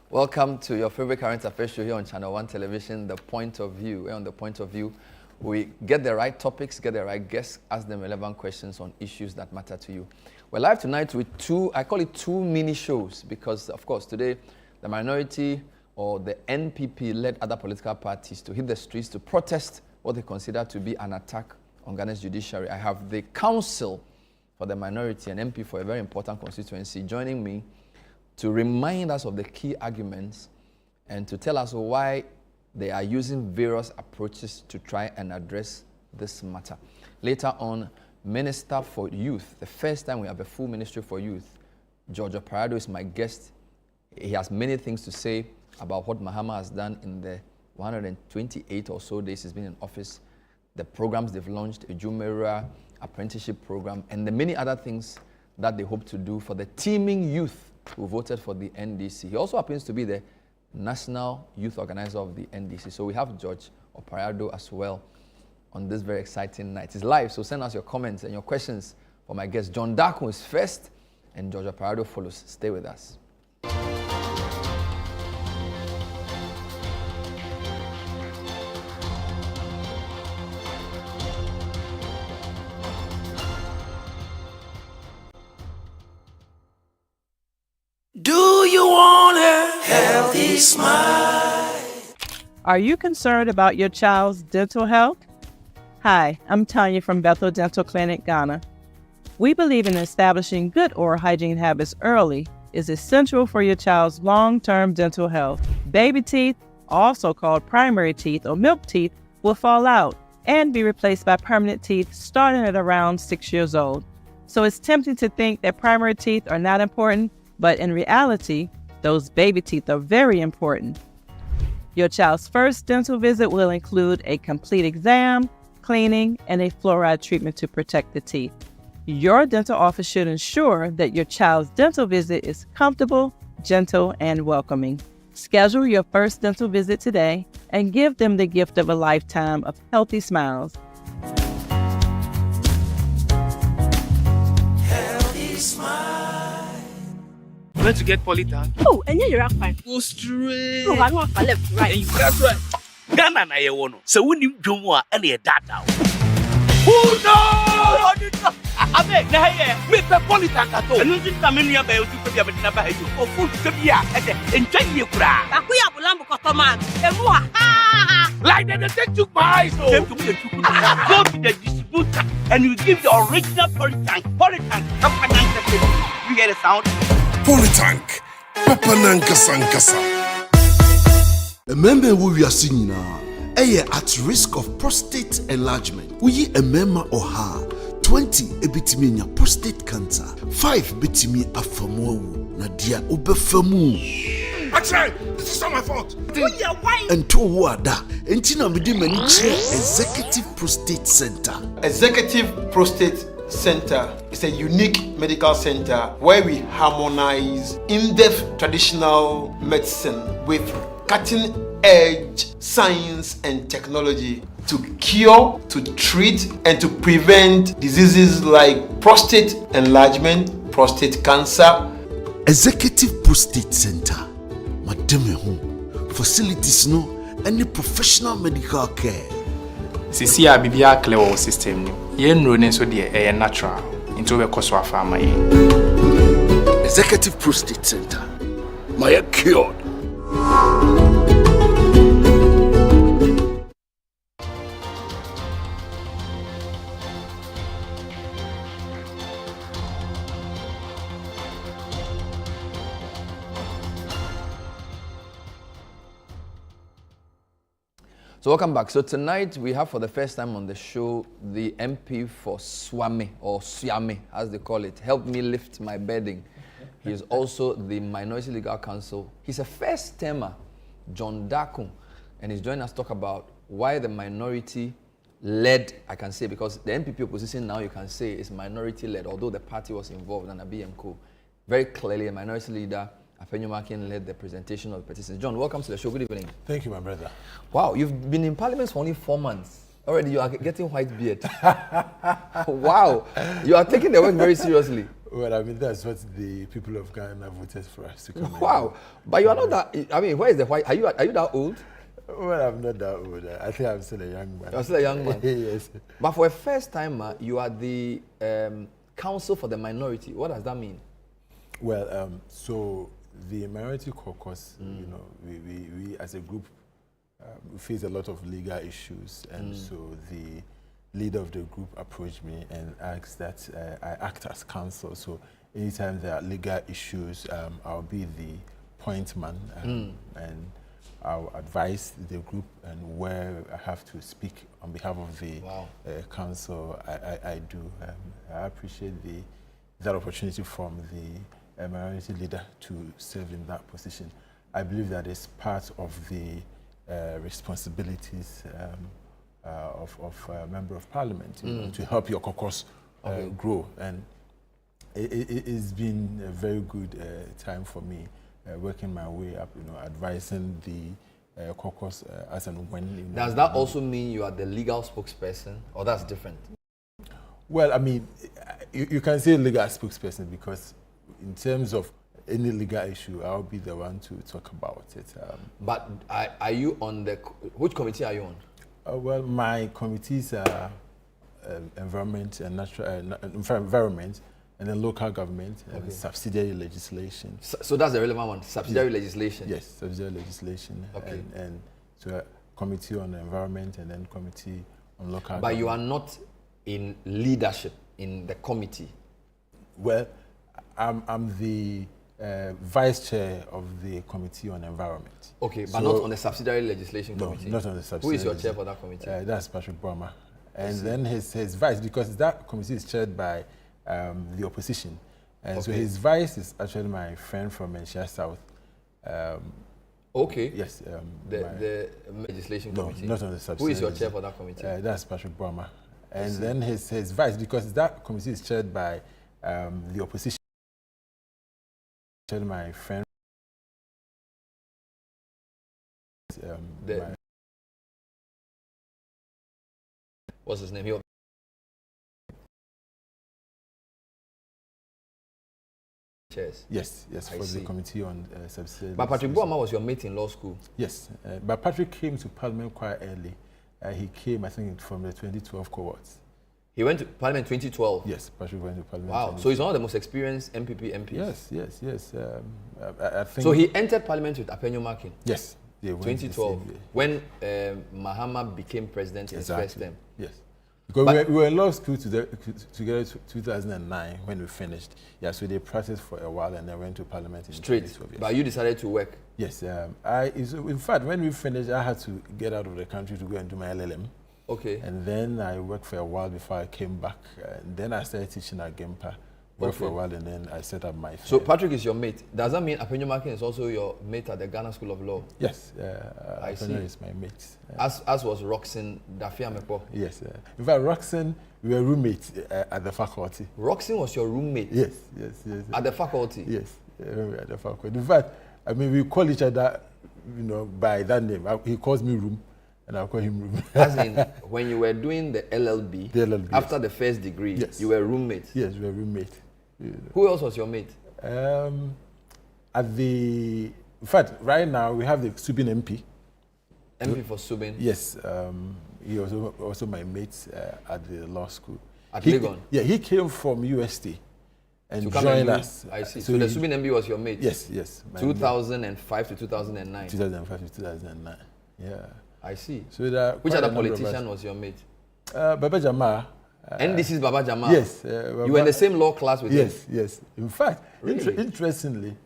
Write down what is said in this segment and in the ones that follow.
Welcome to your favorite current affairs show here on Channel 1 Television, The Point of View. We're on The Point of View. We get the right topics, get the right guests, ask them relevant questions on issues that matter to you. We're live tonight with I call it two mini shows because, of course, today the minority or the NPP led other political parties to hit the streets to protest what they consider to be an attack on Ghana's judiciary. I have the counsel for the minority and MP for a very important constituency joining me to remind us of the key arguments and to tell us why they are using various approaches to try and address this matter. Later on, Minister for Youth, the first time we have a full ministry for youth, George Opare-Addo is my guest. He has many things to say about what Mahama has done in the 128 or so days he's been in office, the programs they've launched, a Jumera apprenticeship program, and the many other things that they hope to do for the teeming youth who voted for the NDC. He also happens to be the national youth organizer of the NDC. So we have George Opare-Addo as well on this very exciting night. It's live, so send us your comments and your questions for my guest. John Darko is first, and George Opare-Addo follows. Stay with us. Smile. Are you concerned about your child's dental health? Hi, I'm Tanya from Bethel Dental Clinic, Ghana. We believe in establishing good oral hygiene habits early is essential for your child's long-term dental health. Baby teeth, also called primary teeth or milk teeth, will fall out and be replaced by permanent teeth starting at around 6 years old. So it's tempting to think that primary teeth are not important, but in reality, those baby teeth are very important. Your child's first dental visit will include a complete exam, cleaning, and a fluoride treatment to protect the teeth. Your dental office should ensure that your child's dental visit is comfortable, gentle, and welcoming. Schedule your first dental visit today and give them the gift of a lifetime of healthy smiles. Healthy smile. Where to get polytank? Oh, and you're up fine. Go straight. Oh, I want to left, right. And you that's right. Ghana na ye wono. So when you do more, and ye data. Oh no! I beg, na here. Mr. Polytank at all. And you come in here by you to be able to buy you. Oh, food to be here. Enjoy your crowd. Akuya bulambo kotoman. Emua. Like that, they took my eyes. Go to the distributor and you give the original Polytank. You hear the sound? Polytank, Papa Nankasa. Remember who we are singing now? At risk of prostate enlargement. We a member or her 20 ebitiminya prostate cancer, 5 bitimi afamu nadia ubefamu. Actually, this is not my fault. And to wada, entina midi meniche Executive Prostate Center. Executive Prostate Center is a unique medical center where we harmonize in-depth traditional medicine with cutting-edge science and technology to cure, to treat, and to prevent diseases like prostate enlargement, prostate cancer. Executive Prostate Center, Madame Home, facilities no any professional medical care. Sisi a bibia clear system no. Ye nro ne so de natural. Into we koso afama ye. Executive Prostate Center. My cured. So welcome back. So tonight we have for the first time on the show the MP for Swame or Siame as they call it. Help me lift my bedding. He is also the Minority Legal Counsel. He's a first termer, John Darko, and he's joining us to talk about why the minority led, I can say, because the NPP opposition now you can say is minority led, although the party was involved in a BMCO. Very clearly a minority leader, Afenyomakin, led the presentation of the petitions. John, welcome to the show. Good evening. Thank you, my brother. Wow, you've been in Parliament for only 4 months. Already you are getting white beard. Wow, you are taking the work very seriously. Well, I mean, that's what the people of Ghana voted for us to come. Wow. But you are not that, I mean, where is the white? Are you that old? Well, I'm not that old. I think I'm still a young man. You're still a young man? Yes. But for a first timer, you are the counsel for the minority. What does that mean? Well, so the minority caucus, you know, we as a group, we face a lot of legal issues, and so the leader of the group approached me and asked that I act as counsel. So anytime there are legal issues, I'll be the point man, and I'll advise the group, and where I have to speak on behalf of the council, I do. I appreciate that opportunity from the minority leader to serve in that position. I believe that is part of the responsibilities of a member of parliament, you know, to help your caucus grow. And it's been a very good time for me, working my way up, you know, advising the caucus as and when. You know, does that also mean you are the legal spokesperson, or that's different? Well, I mean, you can say legal spokesperson, because in terms of any legal issue, I'll be the one to talk about it. But are you on which committee are you on? Well, my committees are environment and environment, and then local government and subsidiary legislation. So that's the relevant one, subsidiary legislation? Yes, subsidiary legislation. Okay. And so a committee on environment and then committee on local government. But you are not in leadership in the committee? Well, I'm the vice chair of the committee on environment. Okay, but not on the subsidiary legislation committee? No, not on the subsidiary. Who is your chair for that committee? That's Patrick Boama. And then his vice, because that committee is chaired by the opposition. And so his vice is actually my friend from Menchia South. Okay. Yes. The legislation committee? No, not on the subsidiary. Who is your chair for that committee? That's Patrick Boama. And then his vice, because that committee is chaired by the opposition. My friend. What's his name? Chairs. Yes, for the committee on subsidiary. But Patrick Boama was your mate in law school? Yes, but Patrick came to Parliament quite early. He came, I think, from the 2012 cohorts. He went to Parliament 2012? Yes, Patrick went to Parliament. Wow, so he's one of the most experienced MPs? Yes. I think so he entered Parliament with Apenyo Markin? Yes. 2012, when Mahama became president in his first term? Yes. Because we were in law school together 2009 when we finished. Yeah, so they practiced for a while and then went to Parliament in 2012. Yes. But you decided to work? Yes. In fact, when we finished, I had to get out of the country to go and do my LLM. Okay. And then I worked for a while before I came back. And then I started teaching at Gempa. Worked for a while, and then I set up my firm. So Patrick is your mate. Does that mean Apenyo Markin is also your mate at the Ghana School of Law? Yes. I see. Apenyo is my mate. As was Roxanne Dafiamepo? Yes. In fact, Roxanne, we were roommates at the faculty. Roxanne was your roommate? Yes. At the faculty? Yes, at the faculty. In fact, I mean, we call each other, you know, by that name. He calls me Room, and I call him Room. As in, when you were doing the LLB, after the first degree, you were roommates? Yes, we were roommates. You know. Who else was your mate? In fact, right now we have the Subin MP. MP for Subin? Yes. He was also my mate at the law school. At Legon? Yeah, he came from UST and joined us. I see. So the Subin MP was your mate? Yes. 2005 to 2009? 2005 to 2009, yeah. I see. So which other politician was your mate? Baba Jama. NDC's Baba Jama? Yes. You were in the same law class with him? Yes. In fact, interestingly,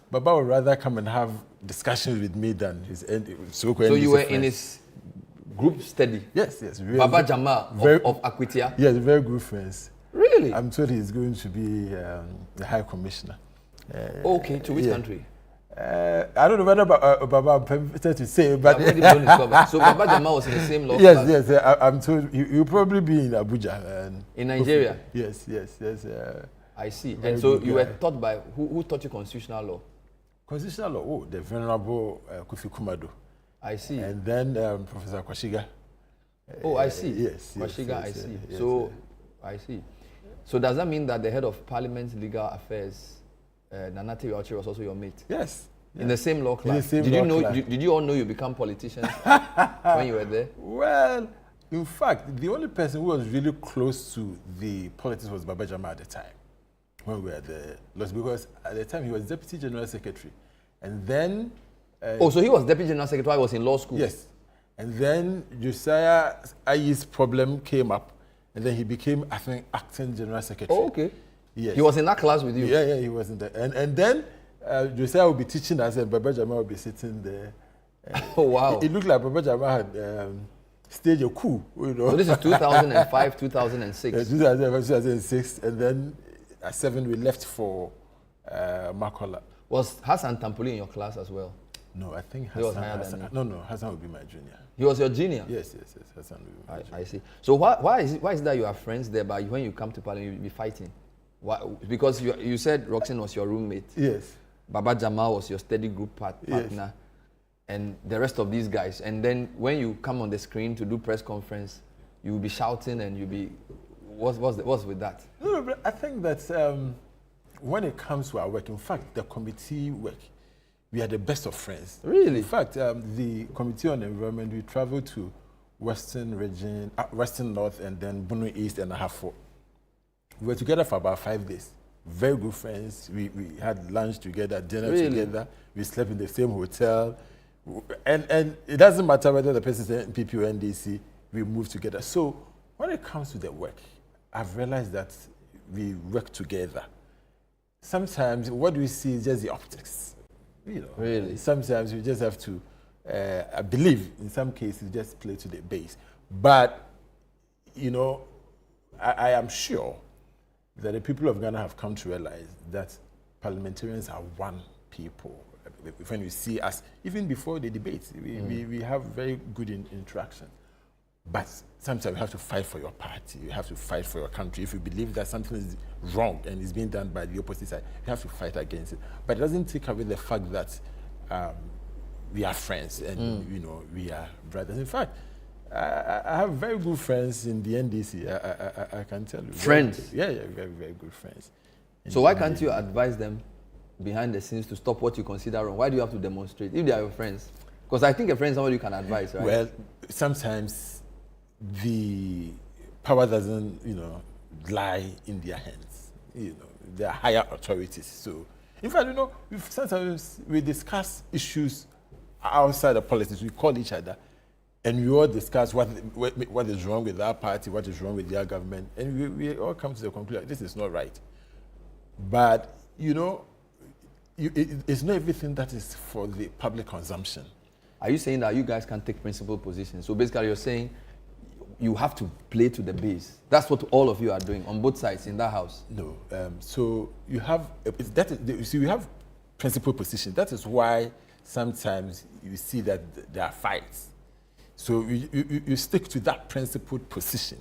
Baba would rather come and have discussions with me than his so-called So you were friends. in his group study? Yes. Baba Jama of Akwitia? Yes, very good friends. Really? I'm told he's going to be the High Commissioner. Okay, to which country? I don't know whether Baba I'm permitted to say, but so Baba Jama was in the same law class? Yes. I'm told he'll probably be in Abuja. In Nigeria? Yes. I see. And so you were taught by who taught you constitutional law? Constitutional law. Oh, the Venerable Kofi Kumado. I see. And then Professor Kwashiga. Oh, I see. Yes. Kwashiga, I see. So I see. So does that mean that the head of Parliament's legal affairs, Nanate Yauchi, was also your mate? Yes. In the same law class? In the same did law you know? class. Did you all know you become politicians when you were there? Well, in fact, the only person who was really close to the politics was Baba Jama at the time, when we were there. Because at the time he was Deputy General Secretary. And then... so he was Deputy General Secretary while I was in law school? Yes. And then Josiah Aye's problem came up. And then he became, I think, Acting General Secretary. Oh, okay. Yes. He was in that class with you? Yeah, he was in there. And then Josiah would be teaching us and Baba Jama would be sitting there. Oh, wow. It looked like Baba Jama had staged a coup, you know. So this is 2005, 2006? 2006. And then at 7, we left for Makola. Was Hassan Tampoli in your class as well? No, I think He was higher than you. No, Hassan would be my junior. He was your junior? Yes, Hassan would be my junior. I see. So why is it that you are friends there, but when you come to Parliament, you'll be fighting? Why? Because you said Roxanne was your roommate. Yes. Baba Jamal was your study group partner. Yes. And the rest of these guys. And then when you come on the screen to do press conference, you'll be shouting and you'll be... What's with that? No, but I think that when it comes to our work, in fact, the committee work, we are the best of friends. Really? In fact, the Committee on Environment, we traveled to Western region, Western North, and then Bunu East and Ahafo. We were together for about 5 days. Very good friends. We had lunch together, dinner together. We slept in the same hotel. And it doesn't matter whether the person is NPP or NDC, we move together. So when it comes to the work, I've realized that we work together. Sometimes what we see is just the optics. You know, really? Sometimes you just have to, I believe in some cases, just play to the base. But, you know, I am sure that the people of Ghana have come to realize that parliamentarians are one people. When you see us, even before the debates, we have very good interaction. But sometimes you have to fight for your party. You have to fight for your country. If you believe that something is wrong and is being done by the opposite side, you have to fight against it. But it doesn't take away the fact that we are friends and you know we are brothers. In fact, I have very good friends in the NDC. I can tell you. Friends? Very, very good friends. So why can't you advise them behind the scenes to stop what you consider wrong? Why do you have to demonstrate if they are your friends? Because I think a friend is somebody you can advise, right? Well, sometimes the power doesn't, you know, lie in their hands. You know, they are higher authorities. So, in fact, you know, sometimes we discuss issues outside of politics. We call each other, and we all discuss what is wrong with our party, what is wrong with their government, and we all come to the conclusion this is not right. But you know, it's not everything that is for the public consumption. Are you saying that you guys can take principled positions? So basically, you're saying you have to play to the base. That's what all of you are doing on both sides in that house. No. So you have you have principled position. That is why sometimes you see that there are fights. So you stick to that principled position.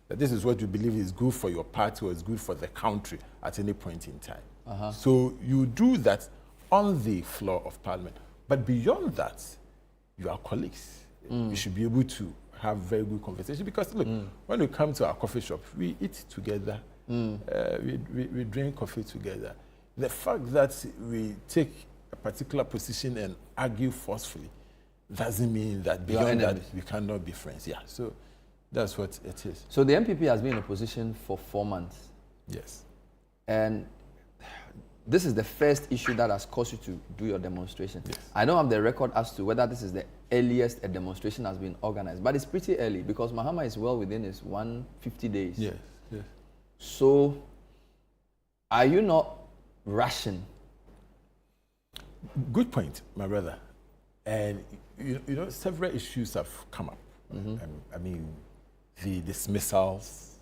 That this is what you believe is good for your party or is good for the country at any point in time. So you do that on the floor of Parliament. But beyond that, you are colleagues. You should be able to have very good conversation because look, when we come to our coffee shop, we eat together, we drink coffee together. The fact that we take a particular position and argue forcefully doesn't mean that beyond that we cannot be friends. Yeah, so that's what it is. So the MPP has been in opposition for 4 months. Yes. And this is the first issue that has caused you to do your demonstration. Yes. I don't have the record as to whether this is the earliest a demonstration has been organized, but it's pretty early because Mahama is well within his 150 days. Yes, yes. So, are you not rushing? Good point, my brother. And you know, several issues have come up. I mean, the dismissals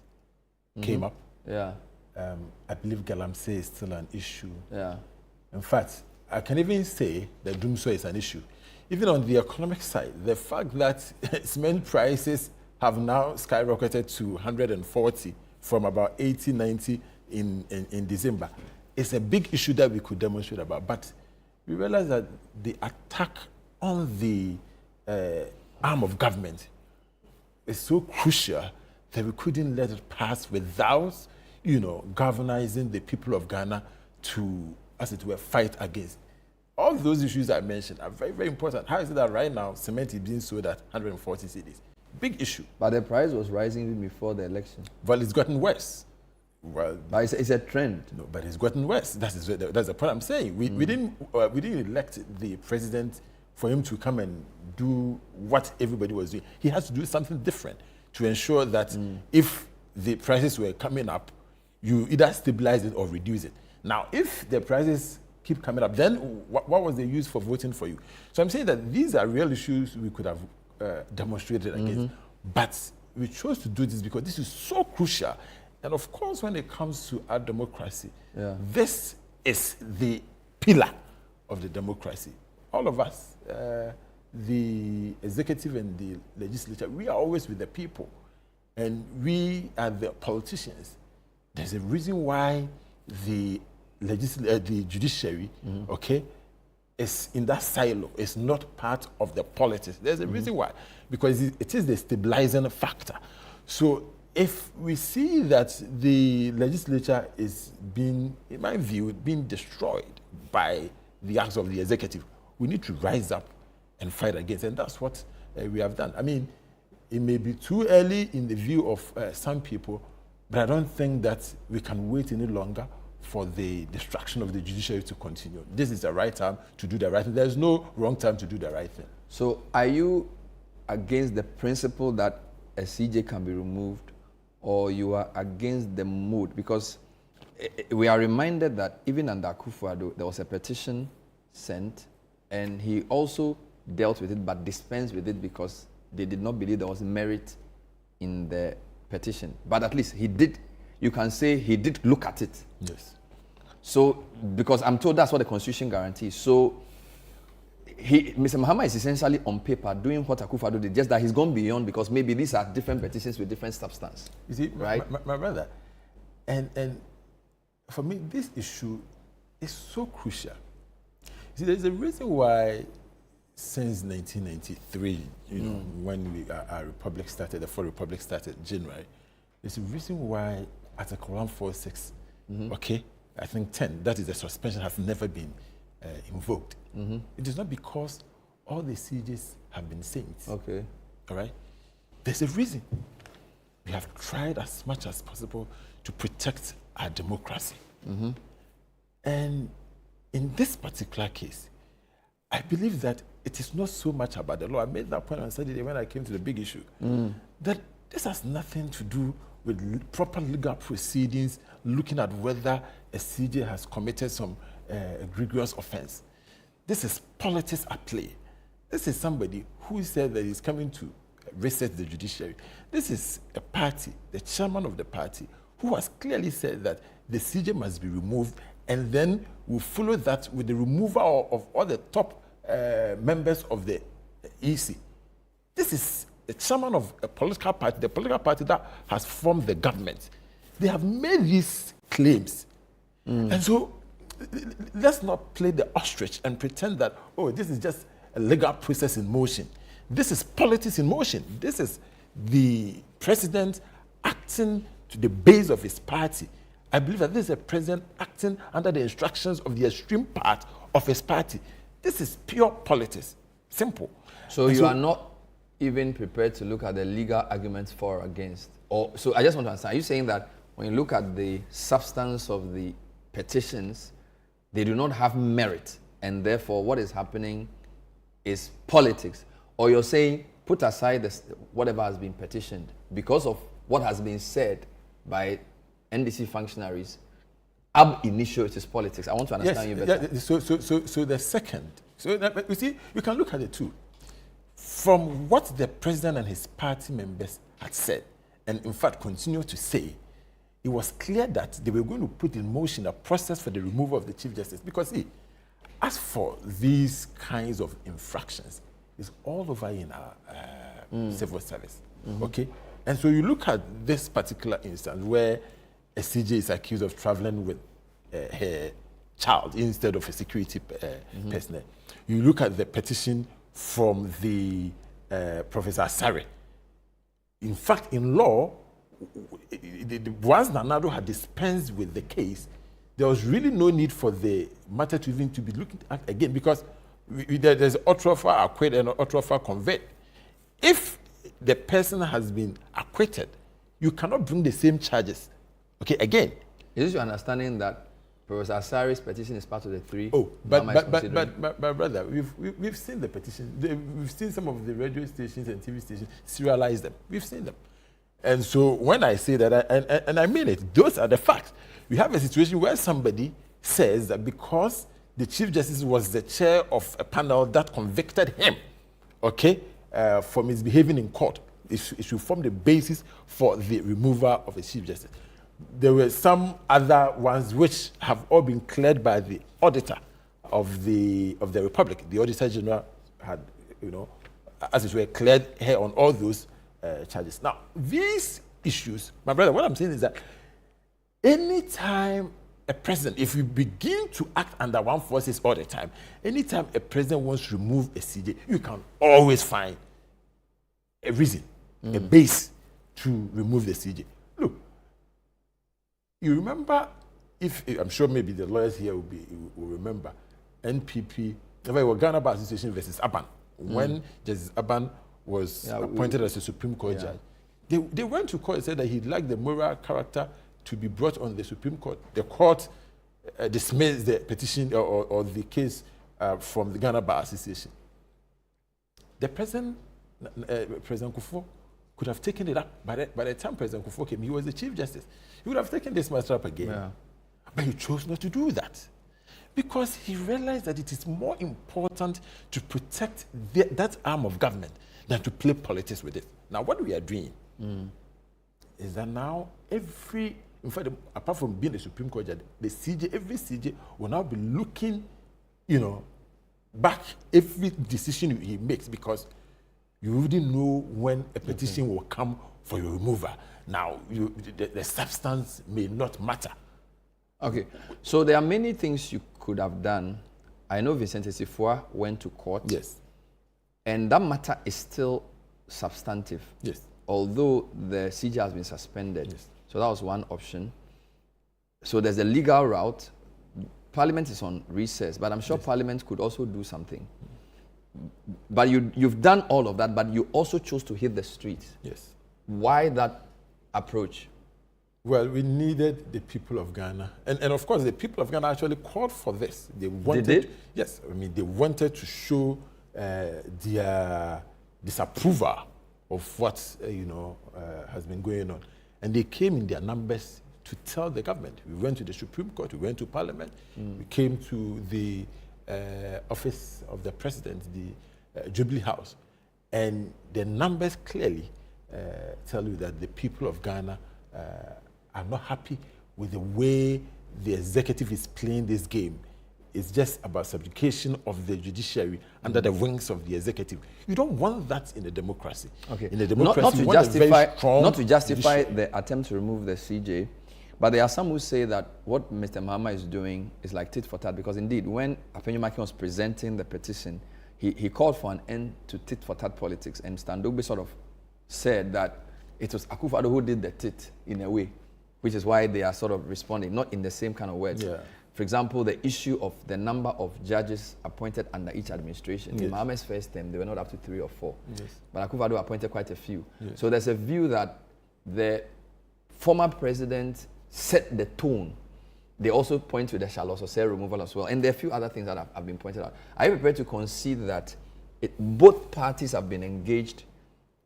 came up. Yeah. I believe Galamsey is still an issue. Yeah. In fact, I can even say that Doomsday is an issue. Even on the economic side, the fact that cement prices have now skyrocketed to 140 from about 80, 90 in December is a big issue that we could demonstrate about. But we realize that the attack on the arm of government is so crucial that we couldn't let it pass without, galvanizing the people of Ghana to, as it were, fight against. All those issues I mentioned are very, very important. How is it that right now cement is being sold at 140 cedis? Big issue. But the price was rising even before the election. Well, it's gotten worse. Well, but it's a trend. No, but it's gotten worse. That's the point I'm saying. We didn't elect the president for him to come and do what everybody was doing. He has to do something different to ensure that if the prices were coming up, you either stabilize it or reduce it. Now, if the prices keep coming up, then what was the use for voting for you? So I'm saying that these are real issues we could have demonstrated against. But we chose to do this because this is so crucial. And of course, when it comes to our democracy, this is the pillar of the democracy. All of us, the executive and the legislature, we are always with the people. And we are the politicians. There's a reason why the judiciary, is in that silo. It's not part of the politics. There's a reason why. Because it is the stabilizing factor. So if we see that the legislature is being, in my view, being destroyed by the acts of the executive, we need to rise up and fight against. And that's what we have done. I mean, it may be too early in the view of some people, but I don't think that we can wait any longer for the destruction of the judiciary to continue. This is the right time to do the right thing. There's no wrong time to do the right thing. So are you against the principle that a CJ can be removed, or you are against the mood? Because we are reminded that even under Akufo-Addo, there was a petition sent, and he also dealt with it but dispensed with it because they did not believe there was merit in the petition. But at least he did, you can say he did look at it. Yes. So, because I'm told that's what the Constitution guarantees. So, Mr. Mahama is essentially on paper doing what Akufo-Addo did, just that he's gone beyond because maybe these are different petitions with different substance. You see, right? My brother, and for me, this issue is so crucial. You see, there's a reason why since 1993, when our republic started, the Fourth Republic started, January, there's a reason why Article 146, I think 10, that is the suspension, has never been invoked. It is not because all the CJs have been saints. Okay. All right? There's a reason. We have tried as much as possible to protect our democracy. And in this particular case, I believe that it is not so much about the law. I made that point on Saturday when I came to the big issue. That this has nothing to do with proper legal proceedings, looking at whether a CJ has committed some egregious offense. This is politics at play. This is somebody who said that he's coming to reset the judiciary. This is a party, the chairman of the party, who has clearly said that the CJ must be removed, and then we'll follow that with the removal of all the top members of the EC. This is the chairman of a political party, the political party that has formed the government. They have made these claims. And so let's not play the ostrich and pretend that, oh, this is just a legal process in motion. This is politics in motion. This is the president acting to the base of his party. I believe that this is a president acting under the instructions of the extreme part of his party. This is pure politics. Simple. So you are not even prepared to look at the legal arguments for or against? Or, so I just want to understand, are you saying that when you look at the substance of the petitions, they do not have merit, and therefore what is happening is politics? Or you're saying, put aside this, whatever has been petitioned, because of what has been said by NDC functionaries, ab initio it is politics? I want to understand you better. Yeah, so the second, you see, you can look at it too. From what the president and his party members had said, and in fact continue to say, it was clear that they were going to put in motion a process for the removal of the Chief Justice. Because see, as for these kinds of infractions, it's all over in our civil service. Okay? And so you look at this particular instance where a CJ is accused of traveling with her child instead of a security personnel. You look at the petition from the Professor Asare. In fact, in law, once Nana-Addo had dispensed with the case, there was really no need for the matter to even to be looked at again, because there's Otrafa acquit and Otrafa convict. If the person has been acquitted, you cannot bring the same charges. Okay, again. Is this your understanding that Professor Asari's petition is part of the three? Oh, but brother, we've seen the petition. We've seen some of the radio stations and TV stations serialize them. We've seen them. And so when I say that, and I mean it, those are the facts. We have a situation where somebody says that because the Chief Justice was the chair of a panel that convicted him, okay, for misbehaving in court, it should form the basis for the removal of a Chief Justice. There were some other ones which have all been cleared by the auditor of the Republic. The Auditor General had, as it were, cleared her on all those charges. Now, these issues, my brother, what I'm saying is that anytime a president, if you begin to act under one forces all the time, anytime a president wants to remove a CJ, you can always find a reason, a base to remove the CJ. Look, you remember, I'm sure maybe the lawyers here will remember, NPP, Ghana Bar Association versus Aban, when Justice Aban was appointed as a Supreme Court judge. They went to court and said that he lacked the moral character to be brought on the Supreme Court. The court dismissed the petition or the case from the Ghana Bar Association. The President Kufuor could have taken it up. By the time President Kufuor came, he was the Chief Justice. He would have taken this matter up again. Yeah. But he chose not to do that, because he realized that it is more important to protect that arm of government than to play politics with it. Now, what we are doing is that now in fact, apart from being the Supreme Court judge, every CJ will now be looking, back every decision he makes, because you wouldn't know when a petition will come for your removal. Now, the substance may not matter. Okay, so there are many things you could have done. I know Vincent Esifua went to court. Yes. And that matter is still substantive. Yes. Although the CJ has been suspended. Yes. So that was one option. So there's a legal route. Parliament is on recess, but I'm sure Parliament could also do something. But you've done all of that, but you also chose to hit the streets. Yes. Why that approach? Well, we needed the people of Ghana. And of course, the people of Ghana actually called for this. They wanted, they did? Yes. I mean, they wanted to show their disapproval of what, has been going on. And they came in their numbers to tell the government. We went to the Supreme Court, we went to Parliament, we came to the office of the President, the Jubilee House. And the numbers clearly tell you that the people of Ghana are not happy with the way the executive is playing this game. It's just about subjugation of the judiciary under the wings of the executive. You don't want that in a democracy. Okay. In a democracy, not to justify judiciary. the attempt to remove the CJ, but there are some who say that what Mr. Mahama is doing is like tit for tat, because indeed, when Apenyumakin was presenting the petition, he called for an end to tit for tat politics, and Standogbe sort of said that it was Akufo-Addo who did the tit in a way, which is why they are sort of responding, not in the same kind of words. Yeah. For example, the issue of the number of judges appointed under each administration. In Mahama's first term, they were not up to 3 or 4. Yes. But Akufo-Addo appointed quite a few. Yes. So there's a view that the former president set the tone. They also point to the Charles Osei removal as well. And there are a few other things that have been pointed out. Are you prepared to concede that both parties have been engaged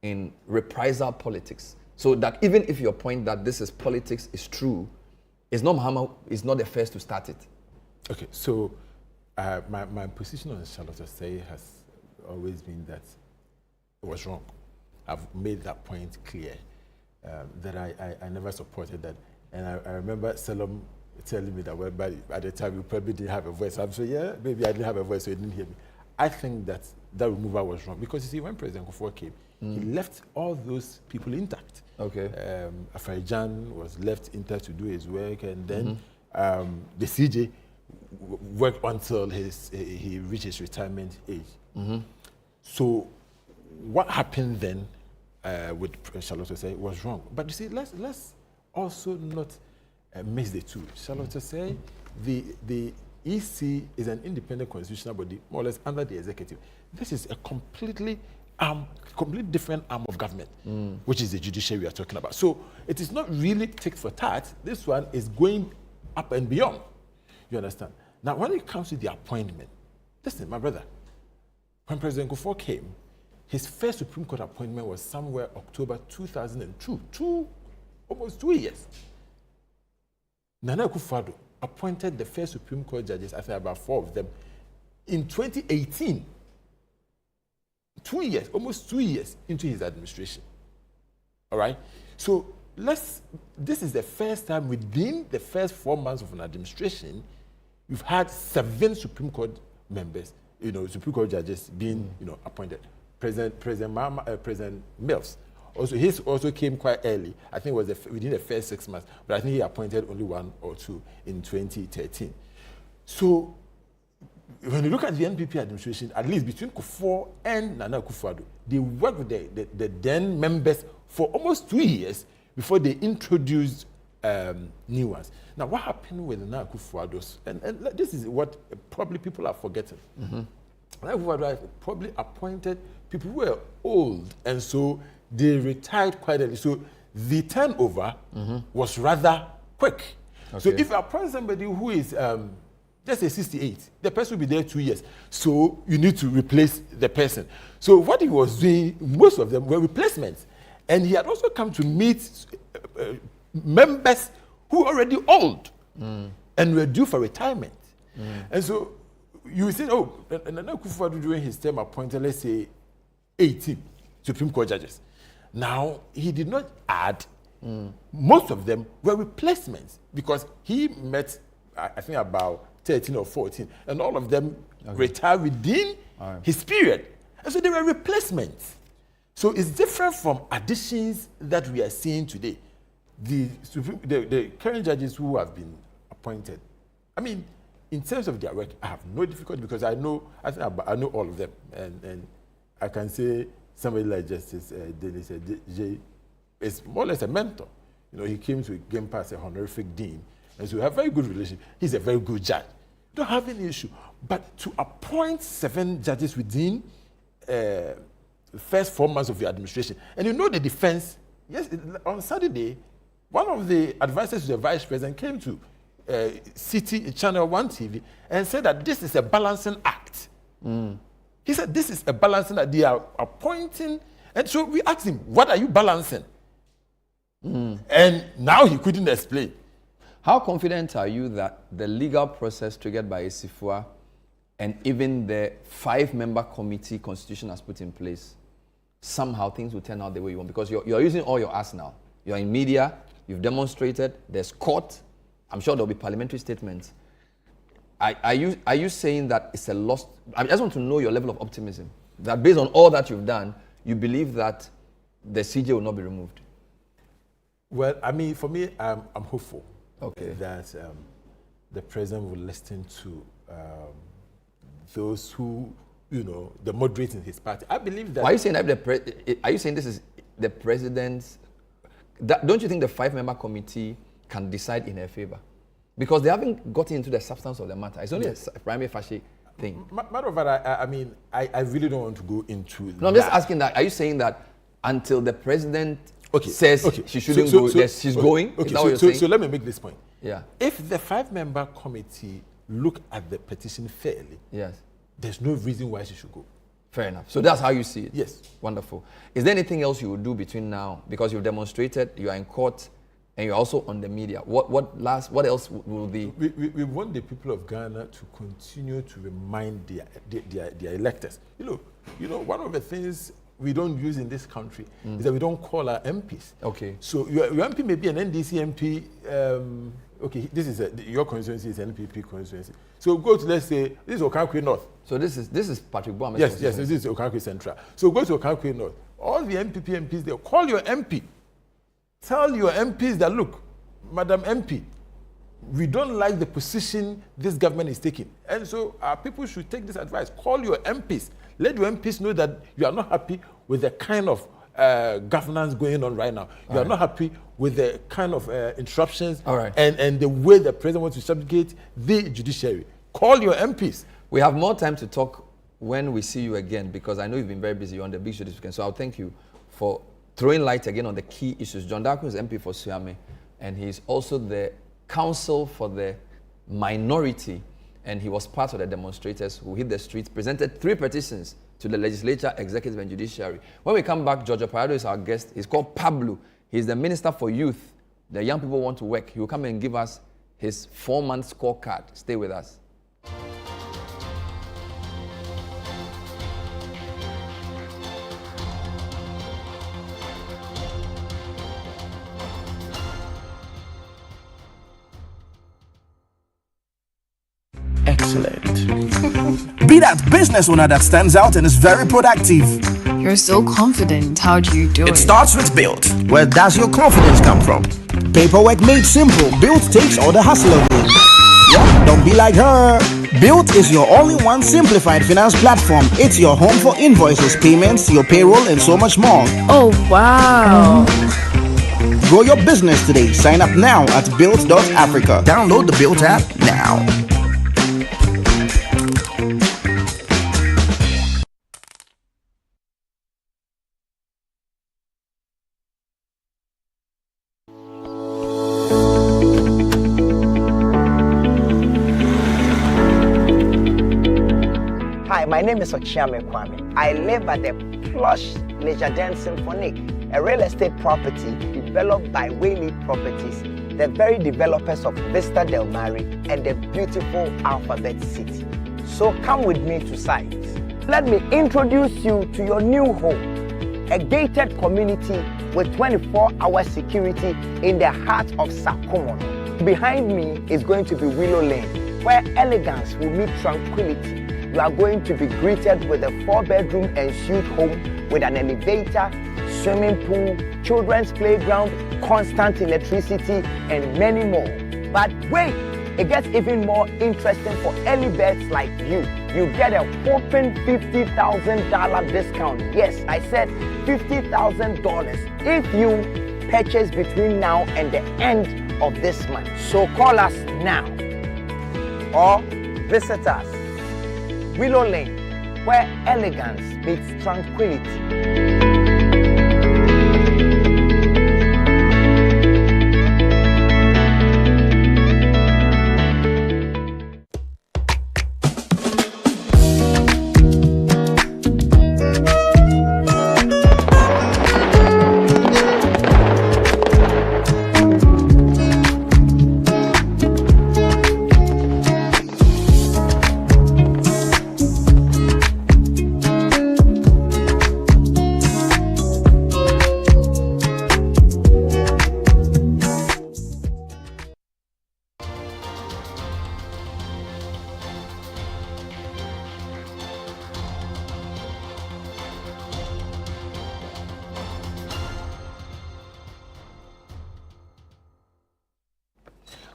in reprisal politics? So that even if your point that this is politics is true, it's not Mahama is not the first to start it. Okay, so my position on Charles Osei has always been that it was wrong. I've made that point clear, that I never supported that. And I remember Salom telling me that, well, but at the time you probably didn't have a voice. I'm saying, yeah, maybe I didn't have a voice, so you didn't hear me. I think that removal was wrong, because you see, when President Kufuor came, he left all those people intact. Okay. Afarijan was left intact to do his work, and then the CJ worked until he reached his retirement age. So what happened then with Charlotte say was wrong. But you see, let's also not mix the two. Charlotte say the EC is an independent constitutional body, more or less under the executive. This is a completely different arm of government, which is the judiciary we are talking about. So it is not really tick for tat. This one is going up and beyond. You understand? Now, when it comes to the appointment, listen, my brother, when President Kufuor came, his first Supreme Court appointment was somewhere October 2002, almost 2 years. Nana Akufo-Addo appointed the first Supreme Court judges, I think about 4 of them, in 2018. 2 years, almost 2 years into his administration. All right? So this is the first time within the first 4 months of an administration, we've had 7 Supreme Court members, Supreme Court judges being, appointed. President Mahama, President Mills, he also came quite early. I think it was within the first 6 months, but I think he appointed only 1 or 2 in 2013. So when you look at the NPP administration, at least between Kufuor and Nana Akufo-Addo, they worked with the then members for almost 2 years before they introduced new ones. Now, what happened with Nana Akufo-Addo? And this is what probably people are forgetting. Nana Akufo-Addo probably appointed people who were old, and so they retired quite early. So the turnover was rather quick. Okay. So if you appoint somebody who is just a 68, the person will be there 2 years. So you need to replace the person. So what he was doing, most of them were replacements. And he had also come to meet members who were already old and were due for retirement. And so you say, Nana Akufo-Addo during his term appointed, let's say, 18 Supreme Court judges. Now, he did not add. Most of them were replacements because he met, I think, about 13 or 14, and all of them retired within his period. And so they were replacements. So it's different from additions that we are seeing today. The current judges who have been appointed, I mean, in terms of their work, I have no difficulty because I know all of them, and I can say somebody like Justice Dennis J is more or less a mentor. He came to Game Pass a honorific dean, and so we have a very good relationship. He's a very good judge. Don't have any issue. But to appoint 7 judges within the first 4 months of your administration, and the defense, yes, on Saturday, one of the advisors to the vice president came to City Channel 1 TV and said that this is a balancing act. He said this is a balancing act. They are appointing, and so we asked him, what are you balancing? And now he couldn't explain. How confident are you that the legal process triggered by Isifua and even the 5-member committee constitution has put in place, somehow things will turn out the way you want? Because you're using all your arsenal. You're in media, you've demonstrated, there's court, I'm sure there'll be parliamentary statements. Are you saying that it's a lost? I just want to know your level of optimism. That based on all that you've done, you believe that the CJ will not be removed? Well, I mean, for me, I'm hopeful that the president will listen to those who, the moderates in his party. I believe that. Why are you saying that? Are you saying this is the president's? Don't you think the 5-member committee can decide in her favor? Because they haven't gotten into the substance of the matter. It's only a primary facie thing. Matter of fact, I mean, I really don't want to go into No, I'm just asking that. Are you saying that until the president says she shouldn't go, she's going? Okay, is that what you're saying? So let me make this point. Yeah. If the 5-member committee look at the petition fairly, there's no reason why she should go. Fair enough. So that's how you see it? Yes. Wonderful. Is there anything else you will do between now? Because you've demonstrated, you are in court, and you're also on the media. What else will be? We want the people of Ghana to continue to remind their electors. One of the things we don't use in this country is that we don't call our MPs. Okay. So your MP may be an NDC MP. This is your constituency is an NPP constituency. So go to, let's say, this is Okankwe North. So this is Patrick Boame's Yes, this is Okankwe Central. So go to Okankwe North. All the NPP MPs, they'll call your MP. Tell your MPs that, look, Madam MP, we don't like the position this government is taking. And so our people should take this advice. Call your MPs. Let your MPs know that you are not happy with the kind of governance going on right now. You are not happy with the kind of interruptions and the way the president wants to subjugate the judiciary. Call your MPs. We have more time to talk when we see you again, because I know you've been very busy on the big show this weekend. So I'll thank you for throwing light again on the key issues. John Darko is MP for Suame, and he's also the counsel for the minority, and he was part of the demonstrators who hit the streets, presented 3 petitions to the legislature, executive, and judiciary. When we come back, George Opare-Addo is our guest. He's called Pablo. He's the Minister for Youth. The young people want to work. He will come and give us his 4-month scorecard. Stay with us. Excellent. Be that business owner that stands out and is very productive. You're so confident. How do you do it? It starts with Built. Where does your confidence come from? Paperwork made simple. Built takes all the hassle away. Yeah, don't be like her. Built is your all-in-one simplified finance platform. It's your home for invoices, payments, your payroll, and so much more. Oh, wow. Grow your business today. Sign up now at built.africa. Download the Built app now. Hi, my name is Ochiame Kwame. I live at the plush Leisure Den Symphonic, a real estate property developed by Whaley Properties, the very developers of Vista Del Mare and the beautiful Alphabet City. So come with me to site. Let me introduce you to your new home, a gated community with 24-hour security in the heart of Sakomono. Behind me is going to be Willow Lane, where elegance will meet tranquility. You are going to be greeted with a 4-bedroom ensuite home with an elevator, swimming pool, children's playground, constant electricity, and many more. But wait, it gets even more interesting for early birds like you. You get a whopping $50,000 discount. Yes, I said $50,000 if you purchase between now and the end of this month. So call us now or visit us. Willow Lane, where elegance meets tranquility.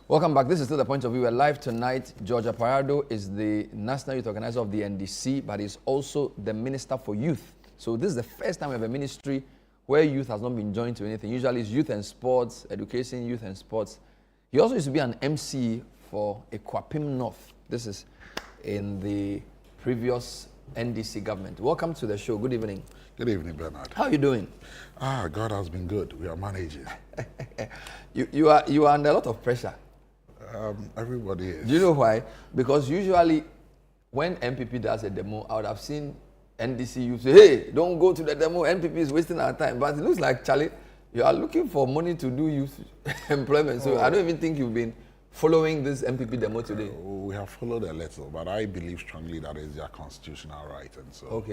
Welcome back. This is still The Point of View. We're live tonight. George Opare-Addo is the National Youth Organizer of the NDC, but he's also the Minister for Youth. So this is the first time we have a ministry where youth has not been joined to anything. Usually it's youth and sports, education, youth and sports. He also used to be an MC for Equapim North. This is in the previous NDC government. Welcome to the show. Good evening. Good evening, Bernard. How are you doing? God has been good. We are managing. You are under a lot of pressure. Everybody is. Do you know why? Because usually when MPP does a demo, I would have seen NDC youth say, hey, don't go to the demo, MPP is wasting our time. But it looks like, Charlie, you are looking for money to do youth employment. So I don't even think you've been following this MPP demo today. We have followed a little, but I believe strongly that it's their constitutional right. And so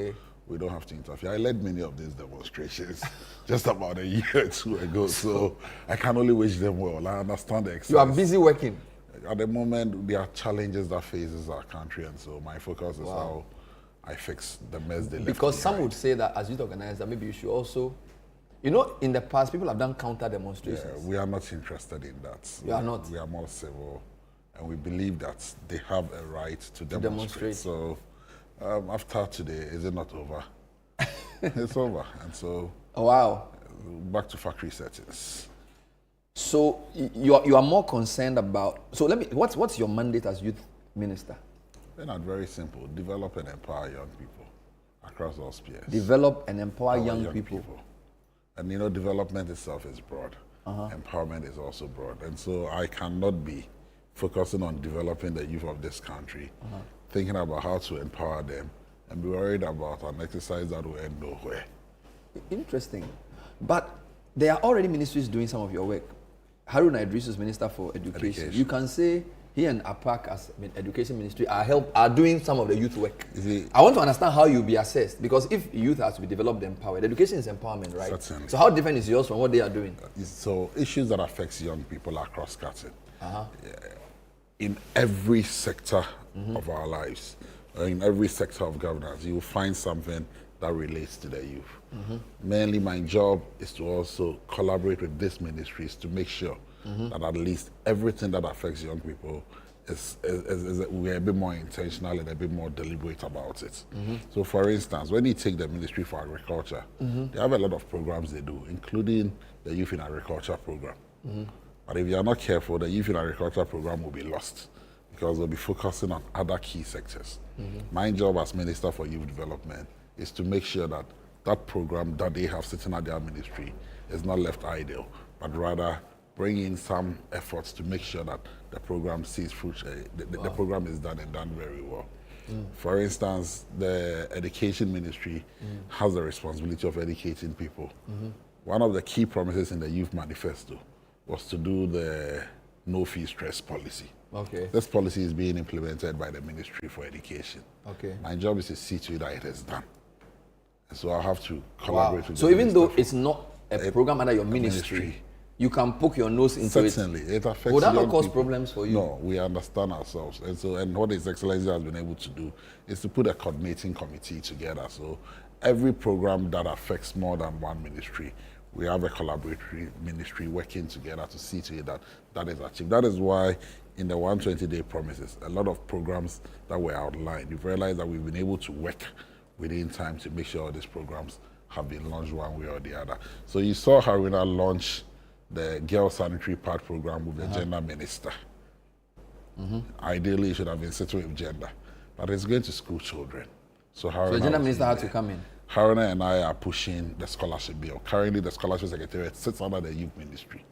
we don't have to interfere. I led many of these demonstrations just about a year or two ago. So I can only wish them well. I understand the exercise. You are busy working. At the moment, there are challenges that faces our country, and so my focus is how I fix the mess they left Because some behind. would say that as youth organizer, maybe you should also, you know, in the past, people have done counter demonstrations. Yeah, we are not interested in that. You are not? We are more civil, and we believe that they have a right to demonstrate. So after today, is it not over? It's over, and so Oh, wow. Back to factory settings. So you are more concerned about, so what's your mandate as youth minister? Not very simple. Develop and empower young people across all spheres. Develop and empower young people. And development itself is broad. Empowerment is also broad. And so I cannot be focusing on developing the youth of this country, thinking about how to empower them, and be worried about an exercise that will end nowhere. Interesting. But there are already ministries doing some of your work. Haruna Idris is Minister for Education. You can say he and APAC as Education Ministry are doing some of the youth work. I want to understand how you'll be assessed, because if youth has to be developed and empowered, education is empowerment, right? Certainly. So how different is yours from what they are doing? So issues that affects young people are cross-cutting. In every sector of our lives, in every sector of governance, you will find something that relates to the youth. Mainly my job is to also collaborate with these ministries to make sure that at least everything that affects young people is we're a bit more intentional and a bit more deliberate about it. So for instance, when you take the Ministry for Agriculture, they have a lot of programs they do, including the Youth in Agriculture program. But if you are not careful, the Youth in Agriculture program will be lost because they'll be focusing on other key sectors. My job as Minister for Youth Development is to make sure that that program that they have sitting at their ministry is not left idle, but rather bring in some efforts to make sure that the program sees fruit, the program is done and done very well. For instance, the Education Ministry has the responsibility of educating people. One of the key promises in the Youth Manifesto was to do the no-fee stress policy. This policy is being implemented by the Ministry for Education. My job is to see to it that it is done. So I'll have to collaborate with So even though it's not a program under your ministry, you can poke your nose into it. Certainly, it affects. Would that not cause problems for you? No, we understand ourselves. And what His Excellency has been able to do is to put a coordinating committee together. So every program that affects more than one ministry, we have a collaboratory ministry working together to see to it that that is achieved. That is why in the 120-day promises, a lot of programs that were outlined, you've realized that we've been able to work within time to make sure these programs have been launched one way or the other. So you saw Haruna launch the Girl Sanitary Pad program with the gender minister. Ideally, it should have been sitting with gender, but it's going to school children. So the gender minister had to come in. Haruna and I are pushing the scholarship bill. Currently, the scholarship secretariat sits under the youth ministry,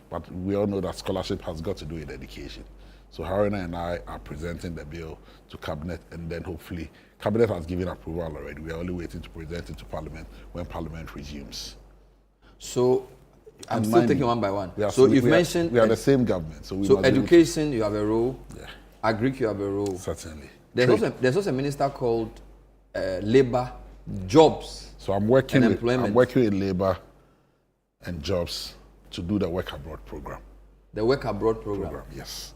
but we all know that scholarship has got to do with education. So Haruna and I are presenting the bill to Cabinet, and then hopefully Cabinet has given approval already. We are only waiting to present it to Parliament when Parliament resumes. So I'm still taking one by one. So you've mentioned we are the same government. So education, you have a role. Agric, you have a role. Certainly. There's also a minister called Labour, Jobs. So I'm working and with employment. I'm working with Labour and Jobs to do the Work Abroad program. The Work Abroad program. Yes.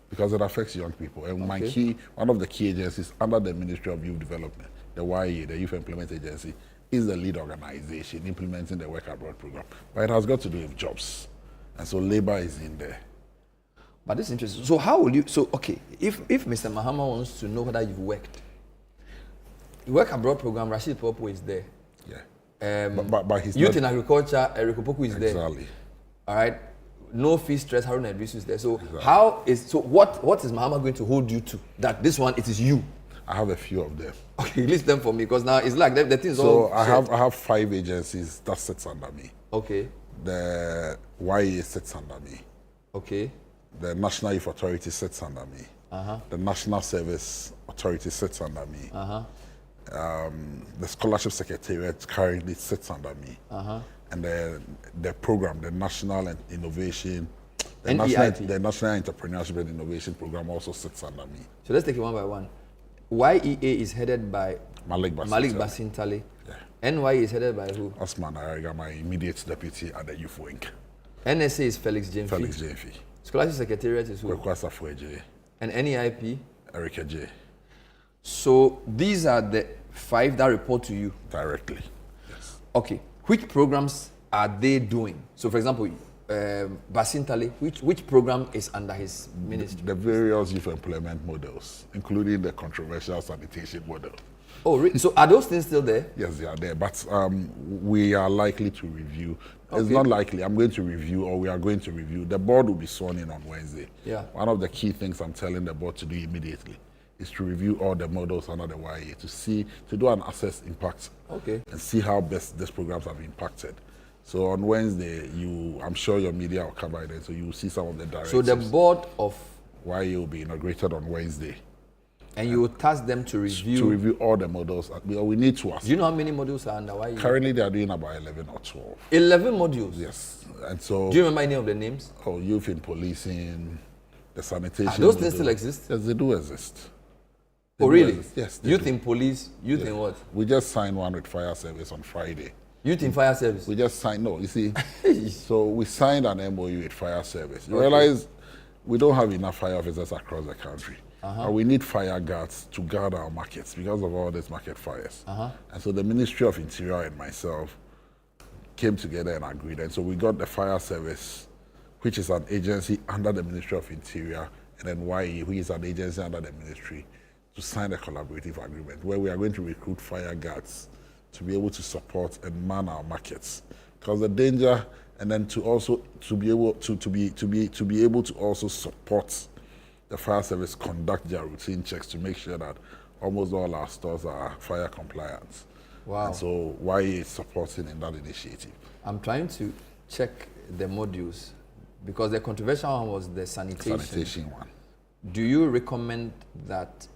Because it affects young people. And one of the key agencies under the Ministry of Youth Development, the YA, the Youth Employment Agency, is the lead organization implementing the Work Abroad program. But it has got to do with jobs. And so Labour is in there. But this is interesting. So how will you, if Mr. Mahama wants to know whether you've worked, the Work Abroad program, Rashid Popo is there. But he's Youth in Agriculture, Eric Opoku is there. Exactly. All right. No fee stress, Haruna Idris is there. So what is Mahama going to hold you to? That this one, it is you. I have a few of them. Okay, list them for me, because now it's like the thing is all. So I have 5 agencies that sits under me. Okay. The YA sits under me. Okay. The National Youth Authority sits under me. The National Service Authority sits under me. The Scholarship Secretariat currently sits under me. And the program, the National Innovation, the National Entrepreneurship and Innovation Program also sits under me. So let's take it one by one. YEA is headed by Malik Basintale. NYE is headed by who? Osman Ayariga, my immediate deputy at the Youth Wing. NSA is Felix Jemfi. Scholarship Secretariat is who? Kwekwasa Fueje. And NEIP? Erika J. So these are the 5 that report to you? Directly, yes. Okay. Which programs are they doing? So for example, Basintale, which program is under his ministry? The various youth employment models, including the controversial sanitation model. Oh, so are those things still there? Yes, they are there, but we are likely to review. Okay. It's not likely, I'm going to review, or we are going to review. The board will be sworn in on Wednesday. Yeah. One of the key things I'm telling the board to do immediately is to review all the models under the YA, to do an assess impact. Okay. And see how best these programs have impacted. So on Wednesday, I'm sure your media will cover it, so you will see some of the directives. So the board of YA will be inaugurated on Wednesday. And you will task them to review? To review all the models. We need to assess. Do you know how many modules are under YA? Currently, they are doing about 11 or 12. 11 modules? Yes. And so. Do you remember any of the names? Oh, youth in policing, the sanitation. Those things still exist? Yes, they do exist. Oh, really? Yes. Youth in police, youth in what? We just signed one with fire service on Friday. Youth in fire service? We just signed, no, you see. So we signed an MOU with fire service. You realize we don't have enough fire officers across the country. And we need fire guards to guard our markets because of all these market fires. And so the Ministry of Interior and myself came together and agreed. And so we got the fire service, which is an agency under the Ministry of Interior, and then YE, which is an agency under the ministry, to sign a collaborative agreement where we are going to recruit fire guards to be able to support and man our markets. Because the danger, and then to be able to also support the fire service conduct their routine checks to make sure that almost all our stores are fire compliant. Wow. And so YA is supporting in that initiative. I'm trying to check the modules because the controversial one was the sanitation. Sanitation one. Do you recommend that,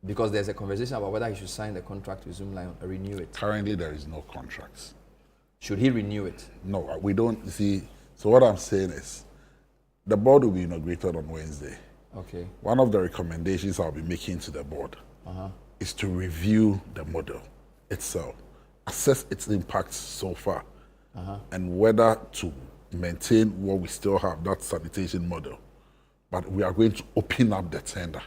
because there's a conversation about whether he should sign the contract with Zoomlion or renew it? Currently, there is no contracts. Should he renew it? No, we don't see. So what I'm saying is, the board will be inaugurated on Wednesday. Okay. One of the recommendations I'll be making to the board is to review the model itself, assess its impact so far, and whether to maintain what we still have, that sanitation model. But we are going to open up the tender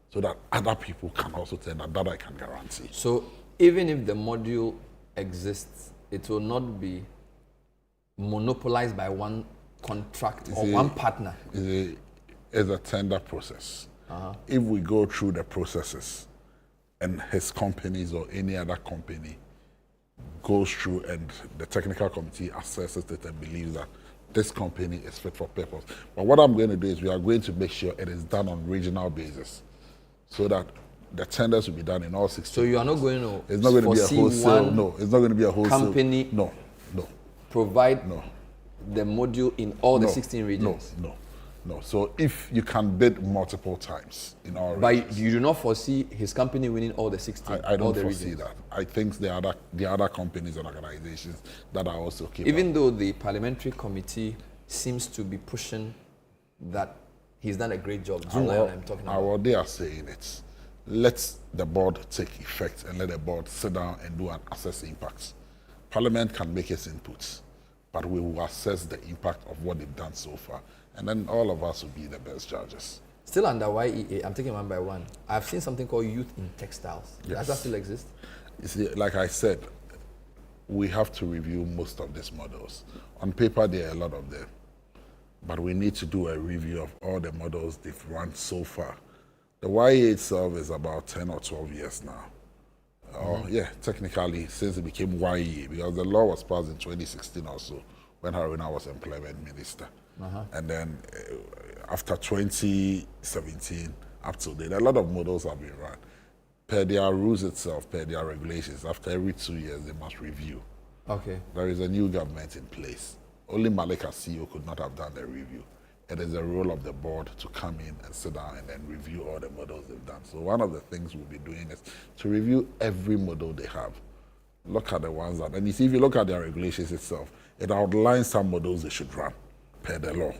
so that other people can also tender, that I can guarantee. So even if the module exists, it will not be monopolized by one contract or one partner. It's a tender process. If we go through the processes and his companies or any other company goes through and the technical committee assesses it and believes that this company is fit for purpose. But what I'm going to do is we are going to make sure it is done on regional basis so that the tenders will be done in all 16. So you are not going to It's not going to be a wholesale. No, it's not going to be a wholesale. Company no. Provide the module in all the 16 regions? No. So if you can bid multiple times in all regions. But you do not foresee his company winning all the 16? I don't foresee that. I think the other companies and organizations that are also capable. Even though the parliamentary committee seems to be pushing that he's done a great job. I'm talking about. What they are saying is, let the board take effect and let the board sit down and do an assess impacts. Parliament can make its inputs, but we will assess the impact of what they've done so far. And then all of us will be the best judges. Still under YEA, I'm taking one by one. I've seen something called youth in textiles. Yes. Does that still exist? You see, like I said, we have to review most of these models. On paper, there are a lot of them. But we need to do a review of all the models they've run so far. The YEA itself is about 10 or 12 years now. Yeah, technically, since it became YEA, because the law was passed in 2016 or so, when Haruna was employment minister. And then after 2017, up to date, a lot of models have been run. Per their rules itself, per their regulations, after every 2 years, they must review. Okay. There is a new government in place. Only Malika CEO could not have done the review. It is the role of the board to come in and sit down and then review all the models they've done. So one of the things we'll be doing is to review every model they have. Look at the ones that, and you see, if you look at their regulations itself, it outlines some models they should run per the law.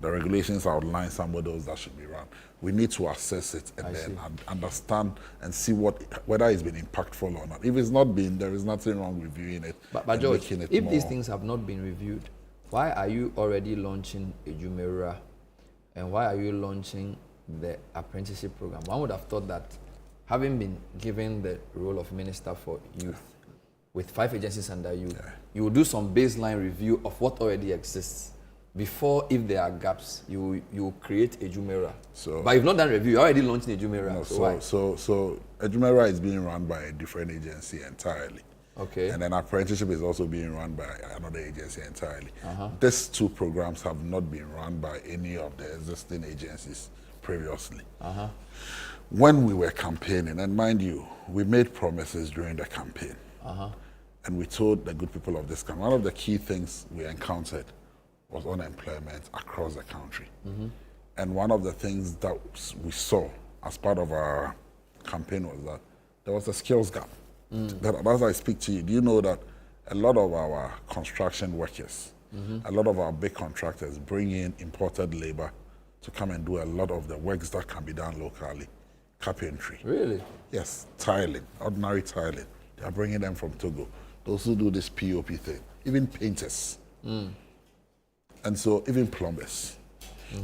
The regulations outline some models that should be run. We need to assess it and understand and see whether it's been impactful or not. If it's not been, there is nothing wrong reviewing it. But George, if these things have not been reviewed, why are you already launching a Jumera, and why are you launching the apprenticeship program? One would have thought that having been given the role of Minister for Youth with 5 agencies under you, you will do some baseline review of what already exists before, if there are gaps, you create a Jumera. So, but you've not done review. You're already launching a Jumera. No, so why? So a Jumera is being run by a different agency entirely. Okay. And then apprenticeship is also being run by another agency entirely. These two programs have not been run by any of the existing agencies previously. When we were campaigning, and mind you, we made promises during the campaign. And we told the good people of this country, one of the key things we encountered was unemployment across the country. And one of the things that we saw as part of our campaign was that there was a skills gap. That as I speak to you, do you know that a lot of our construction workers, a lot of our big contractors bring in imported labor to come and do a lot of the works that can be done locally? Carpentry. Really? Yes, tiling, ordinary tiling. They are bringing them from Togo. Those who do this POP thing, even painters. And so even plumbers.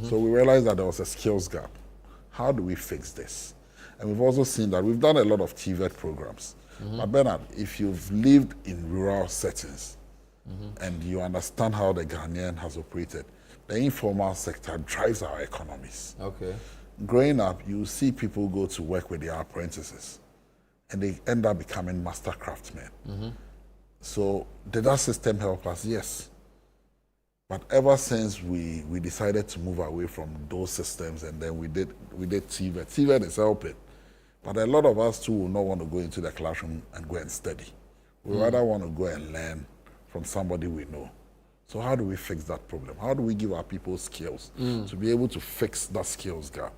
So we realized that there was a skills gap. How do we fix this? And we've also seen that we've done a lot of TVET programs. But Bernard, if you've lived in rural settings and you understand how the Ghanaian has operated, the informal sector drives our economies. Okay. Growing up, you see people go to work with their apprentices and they end up becoming master craftsmen. So did that system help us? Yes. But ever since we decided to move away from those systems and then we did TVET. TVET is helping. But a lot of us too will not want to go into the classroom and go and study. We rather want to go and learn from somebody we know. So how do we fix that problem? How do we give our people skills to be able to fix that skills gap?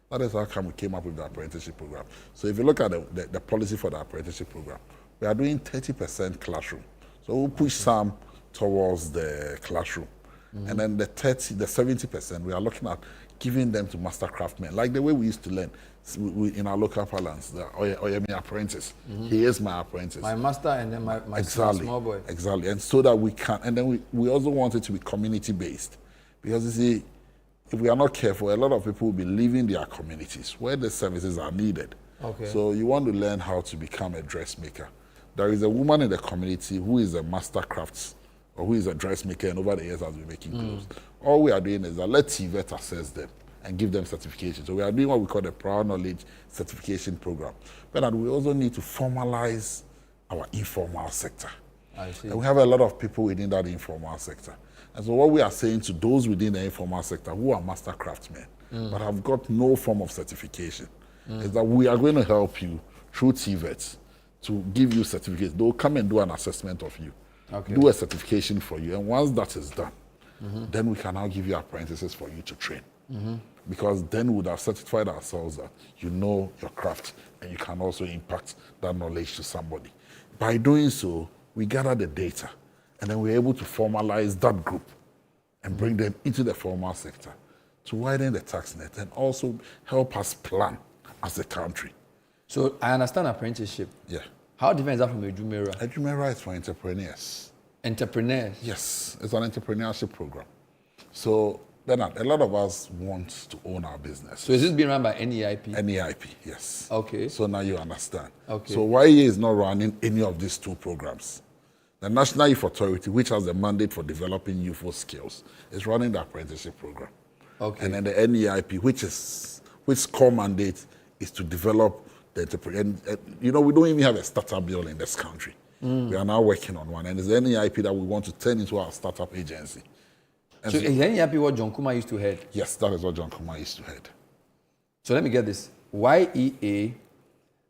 That is how come we came up with the apprenticeship program. So if you look at the policy for the apprenticeship program, we are doing 30% classroom. So we'll push some towards the classroom. And then the 70%, we are looking at giving them to master craftsmen, like the way we used to learn in our local parlance. My apprentice. He is my apprentice. My master and then my exactly, small boy. Exactly. And so that we can, and then we also want it to be community-based. Because you see, if we are not careful, a lot of people will be leaving their communities where the services are needed. Okay. So you want to learn how to become a dressmaker. There is a woman in the community who is a master crafts or who is a dressmaker and over the years has been making clothes. All we are doing is that let TVET assess them and give them certification. So we are doing what we call the Prior Knowledge Certification Program. But we also need to formalize our informal sector. I see. And we have a lot of people within that informal sector. And so what we are saying to those within the informal sector who are master craftsmen but have got no form of certification is that we are going to help you through TVET to give you certificates. They'll come and do an assessment of you, do a certification for you. And once that is done, then we can now give you apprentices for you to train. Because then we would have certified ourselves that you know your craft and you can also impact that knowledge to somebody. By doing so, we gather the data and then we're able to formalize that group and bring them into the formal sector to widen the tax net and also help us plan as a country. So I understand apprenticeship. Yeah. How different is that from a Jumera? A Jumera is for entrepreneurs. Entrepreneurs? Yes, it's an entrepreneurship program. So Bernard, a lot of us want to own our business. So is this being run by NEIP? NEIP, yes. Okay. So now you understand. Okay. So YEA is not running any of these two programs. The National Youth Authority, which has the mandate for developing youthful skills, is running the apprenticeship program. Okay. And then the NEIP, which core mandate is to develop the entrepreneur. You know, we don't even have a startup bill in this country. We are now working on one, and it's the NEIP that we want to turn into our startup agency. And so is NEIP what John Kuma used to head? Yes, that is what John Kuma used to head. So let me get this. YEA,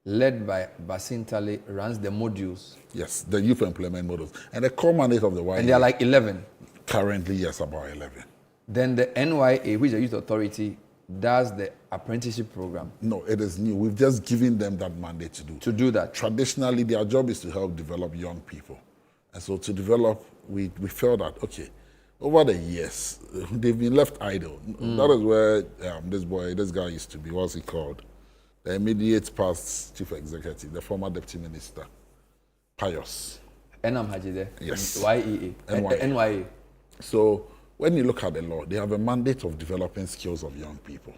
led by Basintale, runs the modules. Yes, the youth employment modules. And the core mandate of the YEA. And they are like 11? Currently, yes, about 11. Then the NYA, which is the Youth Authority, does the apprenticeship program? No, it is new. We've just given them that mandate to do. To do that? Traditionally, their job is to help develop young people. And so to develop, we felt that, okay, over the years, they've been left idle. That is where this guy used to be. What's he called? The immediate past chief executive, the former deputy minister, Pius. Enam Haji there? Yes. YEA. NYA. So when you look at the law, they have a mandate of developing skills of young people.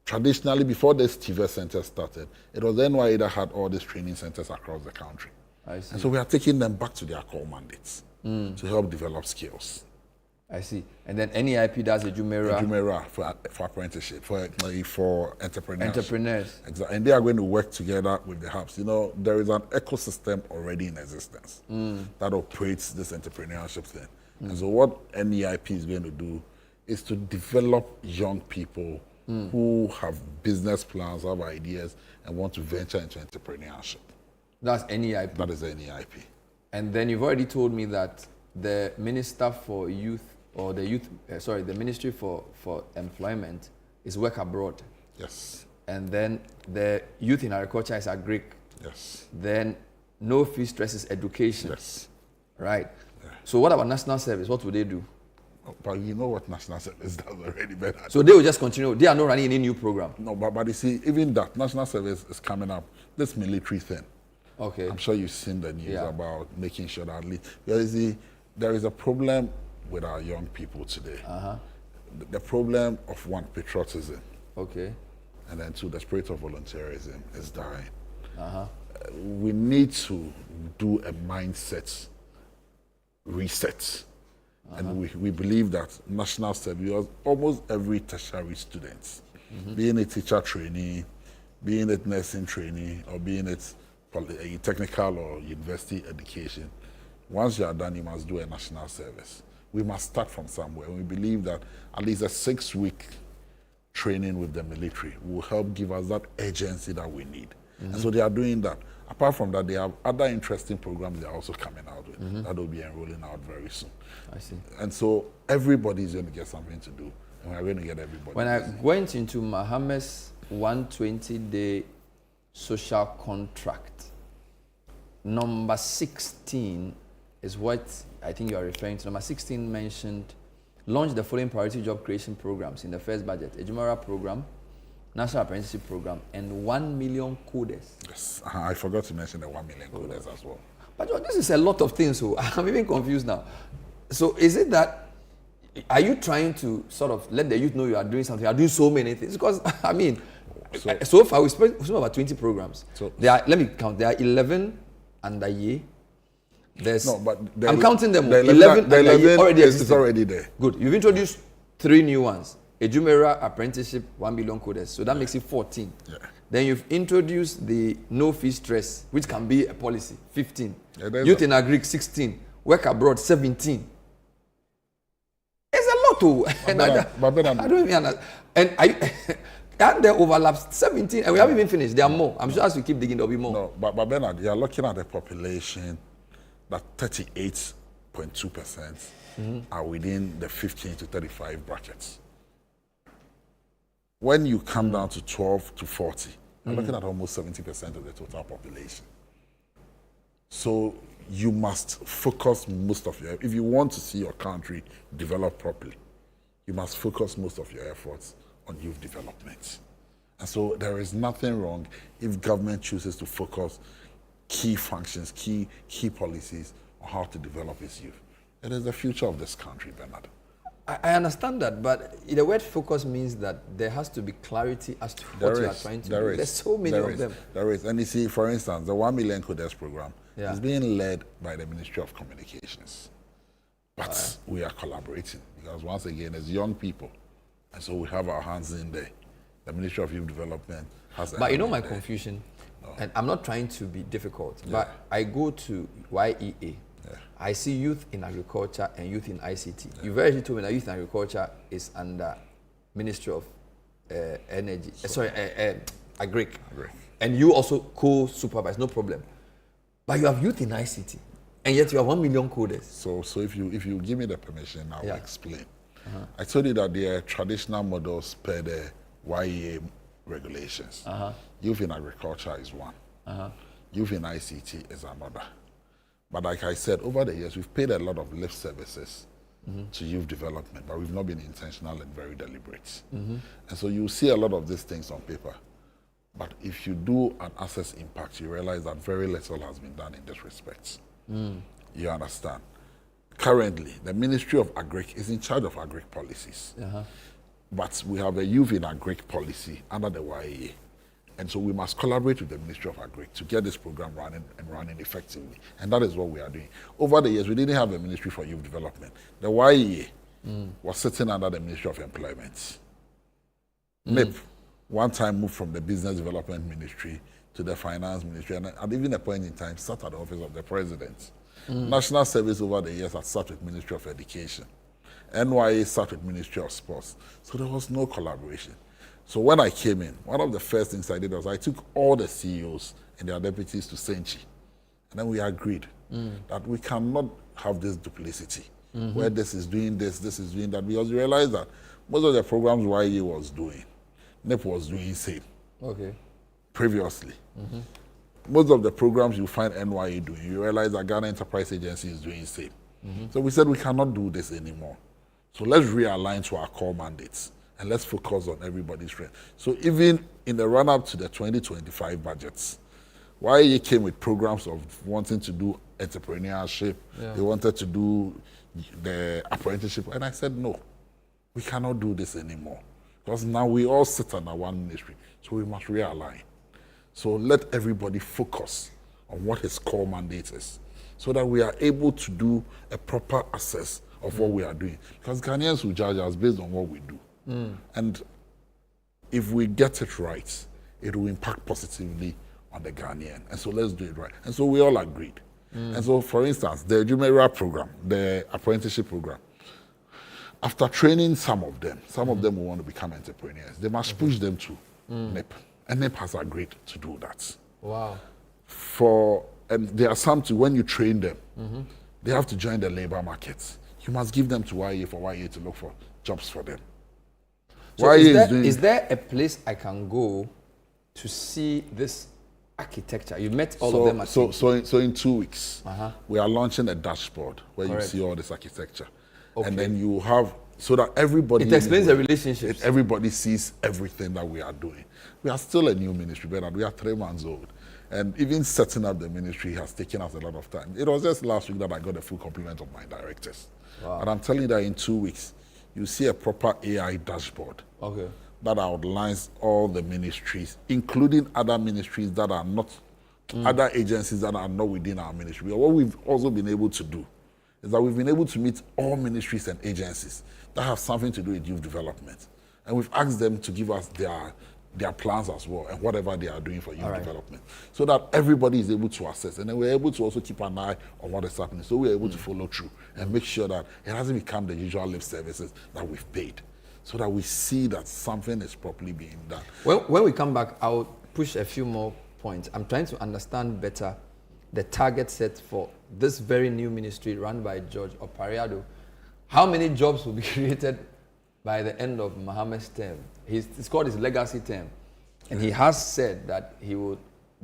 Traditionally, before this TVET center started, it was NYA that had all these training centers across the country. I see. And so we are taking them back to their core mandates to help develop skills. I see. And then NEIP does a Jumera. For apprenticeship, for entrepreneurship. Entrepreneurs. Exactly. And they are going to work together with the hubs. You know, there is an ecosystem already in existence that operates this entrepreneurship thing. And so what NEIP is going to do is to develop young people who have business plans, have ideas, and want to venture into entrepreneurship. That's NEIP? That is NEIP. And then you've already told me that the Minister for Youth, or the Ministry for Employment is work abroad. Yes. And then the Youth in Agriculture is Agric. Yes. Then no fee stress is education. Yes. Right. Yeah. So what about National Service? What would they do? But you know what National Service does already better. So they will just continue. They are not running any new program. No, but you see, even that National Service is coming up. This military thing. Okay. I'm sure you've seen the news about making sure that at least there is a problem with our young people today. The problem of one, patriotism. Okay. And then two, the spirit of volunteerism is dying. We need to do a mindset reset. And we believe that national service, almost every tertiary student, being a teacher trainee, being a nursing trainee, or being it a technical or university education, once you are done, you must do a national service. We must start from somewhere. We believe that at least a 6-week training with the military will help give us that agency that we need. And so they are doing that. Apart from that, they have other interesting programs they are also coming out with that will be enrolling out very soon. I see. And so everybody is going to get something to do, and we're going to get everybody. When I went into Mahama's 120-day social contract, number 16 is what I think you are referring to. Number 16 mentioned, launch the following priority job creation programs in the first budget: a Jumera program, National Apprenticeship Program, and 1 million coders. Yes, I forgot to mention the 1 million coders as well. But this is a lot of things, so I'm even confused now. So is it that, are you trying to sort of let the youth know you are doing something? You are doing so many things? Because, I mean, so far we spent about 20 programs. So let me count. There are 11 under year. I'm counting them. 11 already is already there. Good. You've introduced 3 new ones. A Jumera apprenticeship, 1 million coders. So that makes it 14. Yeah. Then you've introduced the no fee stress, which can be a policy, 15. Youth in Agric, 16. Work abroad, 17. It's a lot too. I don't even understand. And there overlaps 17, and we haven't even finished. There are more. I'm sure as we keep digging, there'll be more. No, but Bernard, you're looking at a population that 38.2% are within the 15 to 35 brackets. When you come down to 12 to 40, you're looking at almost 70% of the total population. So you must focus most of your, if you want to see your country develop properly, you must focus most of your efforts on youth development. And so there is nothing wrong if government chooses to focus key functions, key policies on how to develop its youth. It is the future of this country, Bernard. I understand that, but the word focus means that there has to be clarity as to what you are trying to do. There's so many of them. There is. And you see, for instance, the 1 million coders program is being led by the Ministry of Communications. But we are collaborating because, once again, as young people, and so we have our hands in there. The Ministry of Youth Development has... But you know my confusion, and I'm not trying to be difficult, but I go to YEA. I see youth in agriculture and youth in ICT. You very told me that youth in agriculture is under Ministry of Energy. Agric. And you also co-supervise, no problem. But you have youth in ICT, and yet you have 1 million coders. So if you give me the permission, I will explain. I told you that there are traditional models per the YEA regulations. Youth in agriculture is one. Youth in ICT is another. But like I said, over the years, we've paid a lot of lip services to youth development, but we've not been intentional and very deliberate. And so you see a lot of these things on paper. But if you do an assess impact, you realize that very little has been done in this respect. You understand? Currently, the Ministry of Agric is in charge of agric policies. But we have a youth in agric policy under the YEA. And so we must collaborate with the Ministry of Agric to get this program running effectively. And that is what we are doing. Over the years, we didn't have a Ministry for Youth Development. The YEA was sitting under the Ministry of Employment. NIP, one time moved from the Business Development Ministry to the Finance Ministry, and at even a point in time sat at the office of the President. National Service over the years had sat with Ministry of Education. NYA sat with Ministry of Sports. So there was no collaboration. So when I came in, one of the first things I did was I took all the CEOs and their deputies to Senchi. And then we agreed that we cannot have this duplicity, where this is doing this is doing that, because we realized that most of the programs YA was doing, NIP was doing same. Okay. Previously. Most of the programs you find NYA doing, you realize that Ghana Enterprise Agency is doing same. So we said we cannot do this anymore. So let's realign to our core mandates and let's focus on everybody's strength. So even in the run-up to the 2025 budgets, YA came with programs of wanting to do entrepreneurship, they wanted to do the apprenticeship, and I said no, we cannot do this anymore. Because now we all sit under one ministry, so we must realign. So let everybody focus on what his core mandate is, so that we are able to do a proper assess of what we are doing. Because Ghanaians will judge us based on what we do. And if we get it right, it will impact positively on the Ghanaian. And so let's do it right. And so we all agreed. And so, for instance, the Judiciary program, the apprenticeship program, after training some of them will want to become entrepreneurs. They must push them to NIP. And NIP has agreed to do that. Wow. And there are some too, when you train them, they have to join the labor market. You must give them to YA for YA to look for jobs for them. So is there a place I can go to see this architecture? You met all of them at so in 2 weeks, we are launching a dashboard where you see all this architecture. Okay. And then you have, so that everybody... It explains the relationships. Everybody sees everything that we are doing. We are still a new ministry, but we are 3 months old. And even setting up the ministry has taken us a lot of time. It was just last week that I got a full complement of my directors. Wow. And I'm telling you that in 2 weeks, you see a proper AI dashboard that outlines all the ministries, including other ministries that are not, other agencies that are not within our ministry. What we've also been able to do is that we've been able to meet all ministries and agencies that have something to do with youth development. And we've asked them to give us their plans as well and whatever they are doing for youth development, so that everybody is able to assess. And then we're able to also keep an eye on what is happening. So we're able to follow through and make sure that it hasn't become the usual lip services that we've paid, so that we see that something is properly being done. When we come back, I'll push a few more points. I'm trying to understand better the target set for this very new ministry run by George Opare-Addo. How many jobs will be created by the end of Mahama's term? It's called his legacy term. And he has said that he would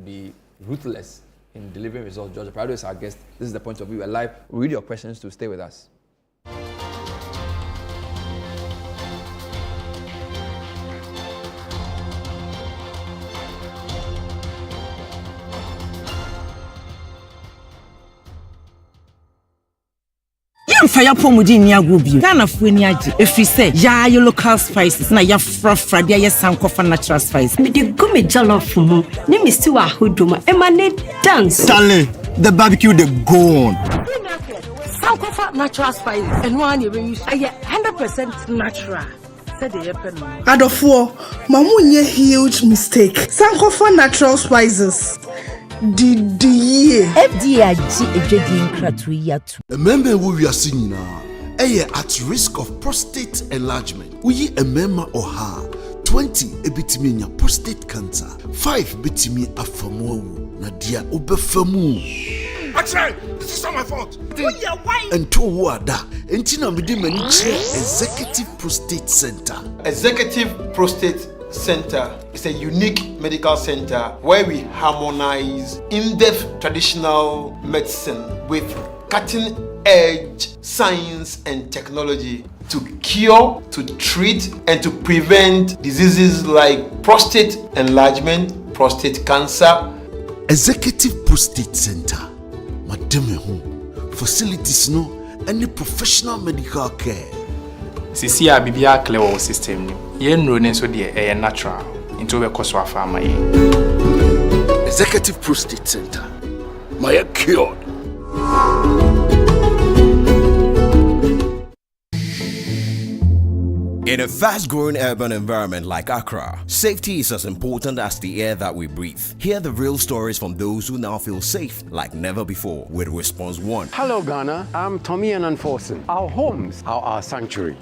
be ruthless in delivering results. George Opare-Addo is our guest. This is The Point of View. We're live. We'll read your questions to stay with us. Fire pomudi ni agobio Ghana fueni age efri say ya your local spices na ya frafra dia ya sankofa natural spice Me de gumi jollof mu ni mi sti wa hodoma e ma ne dance Stanley, the barbecue the go on. sankofa natural spice eno an e be use 100% natural. Adofo, mamunye huge mistake. Sankofa natural spices. FDA ejedi nkratu yatu. Remember who we are singing now. At risk of prostate enlargement. We a member or her 20 ebitiminya prostate cancer. 5 bitimi afamu nadia ubefamu. Actually, this is not my fault. And to wada, entina midi maniche Executive Prostate Center. Executive Prostate Center is a unique medical center where we harmonize in-depth traditional medicine with cutting-edge science and technology to cure, to treat, and to prevent diseases like prostate enlargement, prostate cancer. Executive Prostate Center. Madame home facilities no any professional medical care. Sisi a bibia clear system ni. Ye nro ne so de natural. Into we koso afama ye. Executive Prostate Center. My cured. In a fast-growing urban environment like Accra, safety is as important as the air that we breathe. Hear the real stories from those who now feel safe like never before with Response One. Hello Ghana, I'm Tommy Ananforson. Our homes are our sanctuary.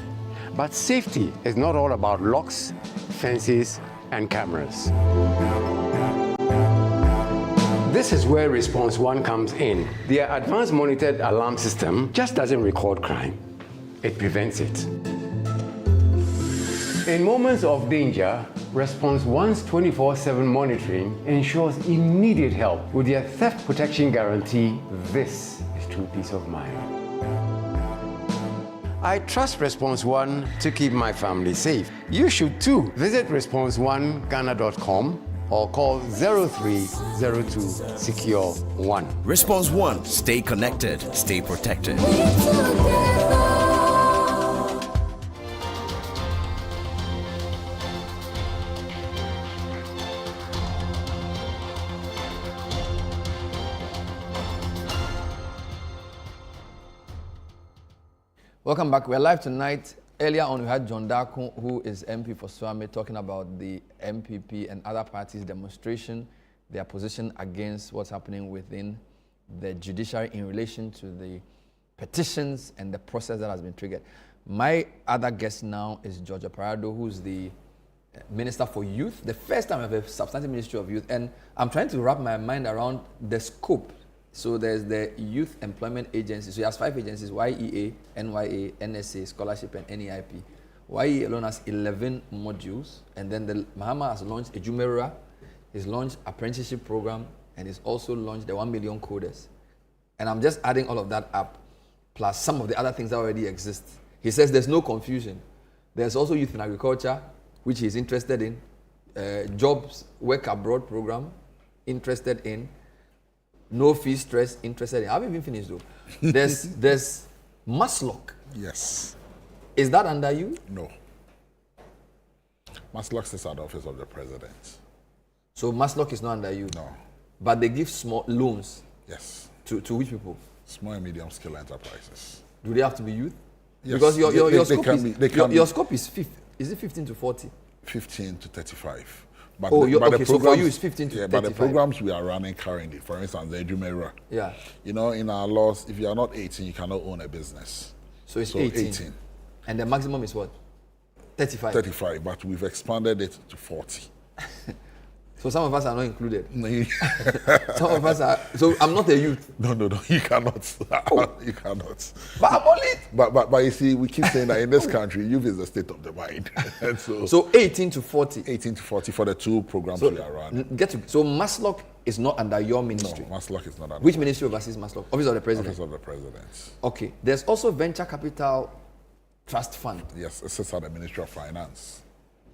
But safety is not all about locks, fences, and cameras. This is where Response One comes in. Their advanced monitored alarm system just doesn't record crime, it prevents it. In moments of danger, Response One's 24/7 monitoring ensures immediate help. With their theft protection guarantee, this is true peace of mind. I trust Response One to keep my family safe. You should too. Visit responseoneghana.com or call 0302 Secure 1. Response One. Stay connected, stay protected. Welcome back. We're live tonight. Earlier on, we had John Darko, who is MP for Swami, talking about the MPP and other parties' demonstration, their position against what's happening within the judiciary in relation to the petitions and the process that has been triggered. My other guest now is George Opare-Addo, who's the Minister for Youth, the first time I have a substantive Ministry of Youth, and I'm trying to wrap my mind around the scope. So there's the Youth Employment Agency. So he has 5 agencies: YEA, NYA, NSA, Scholarship, and NEIP. YEA alone has 11 modules. And then the Mahama has launched a Jumera. He's launched apprenticeship program. And he's also launched the 1 million coders. And I'm just adding all of that up, plus some of the other things that already exist. He says there's no confusion. There's also Youth in Agriculture, which he's interested in. Jobs, Work Abroad program, interested in. No fee stress, interested in. I haven't even finished though. There's Maslock. Yes. Is that under you? No. Maslock sits at the office of the president. So Maslock is not under you? No. But they give small loans? Yes. To which people? Small and medium scale enterprises. Do they have to be youth? Yes. Because your scope is 15 to 40? 15 to 35. But so for you it's 15 to 35. But the programs we are running currently, for instance, the Jumera. Yeah. You know, in our laws, if you are not 18, you cannot own a business. So it's 18. And the maximum is what? 35? 35, but we've expanded it to 40. So some of us are not included. Some of us are. So I'm not a youth. No, you cannot. Oh. You cannot. But I'm only. But you see, we keep saying that in this country, youth is the state of the mind. And so 18 to 40. 18 to 40 for the 2 programs we are running. So Maslock is not under your ministry. No, Maslock is not under. Which ministry oversees Maslock? Office of the President. Office of the President. Okay. There's also Venture Capital Trust Fund. Yes, it sits at the Ministry of Finance.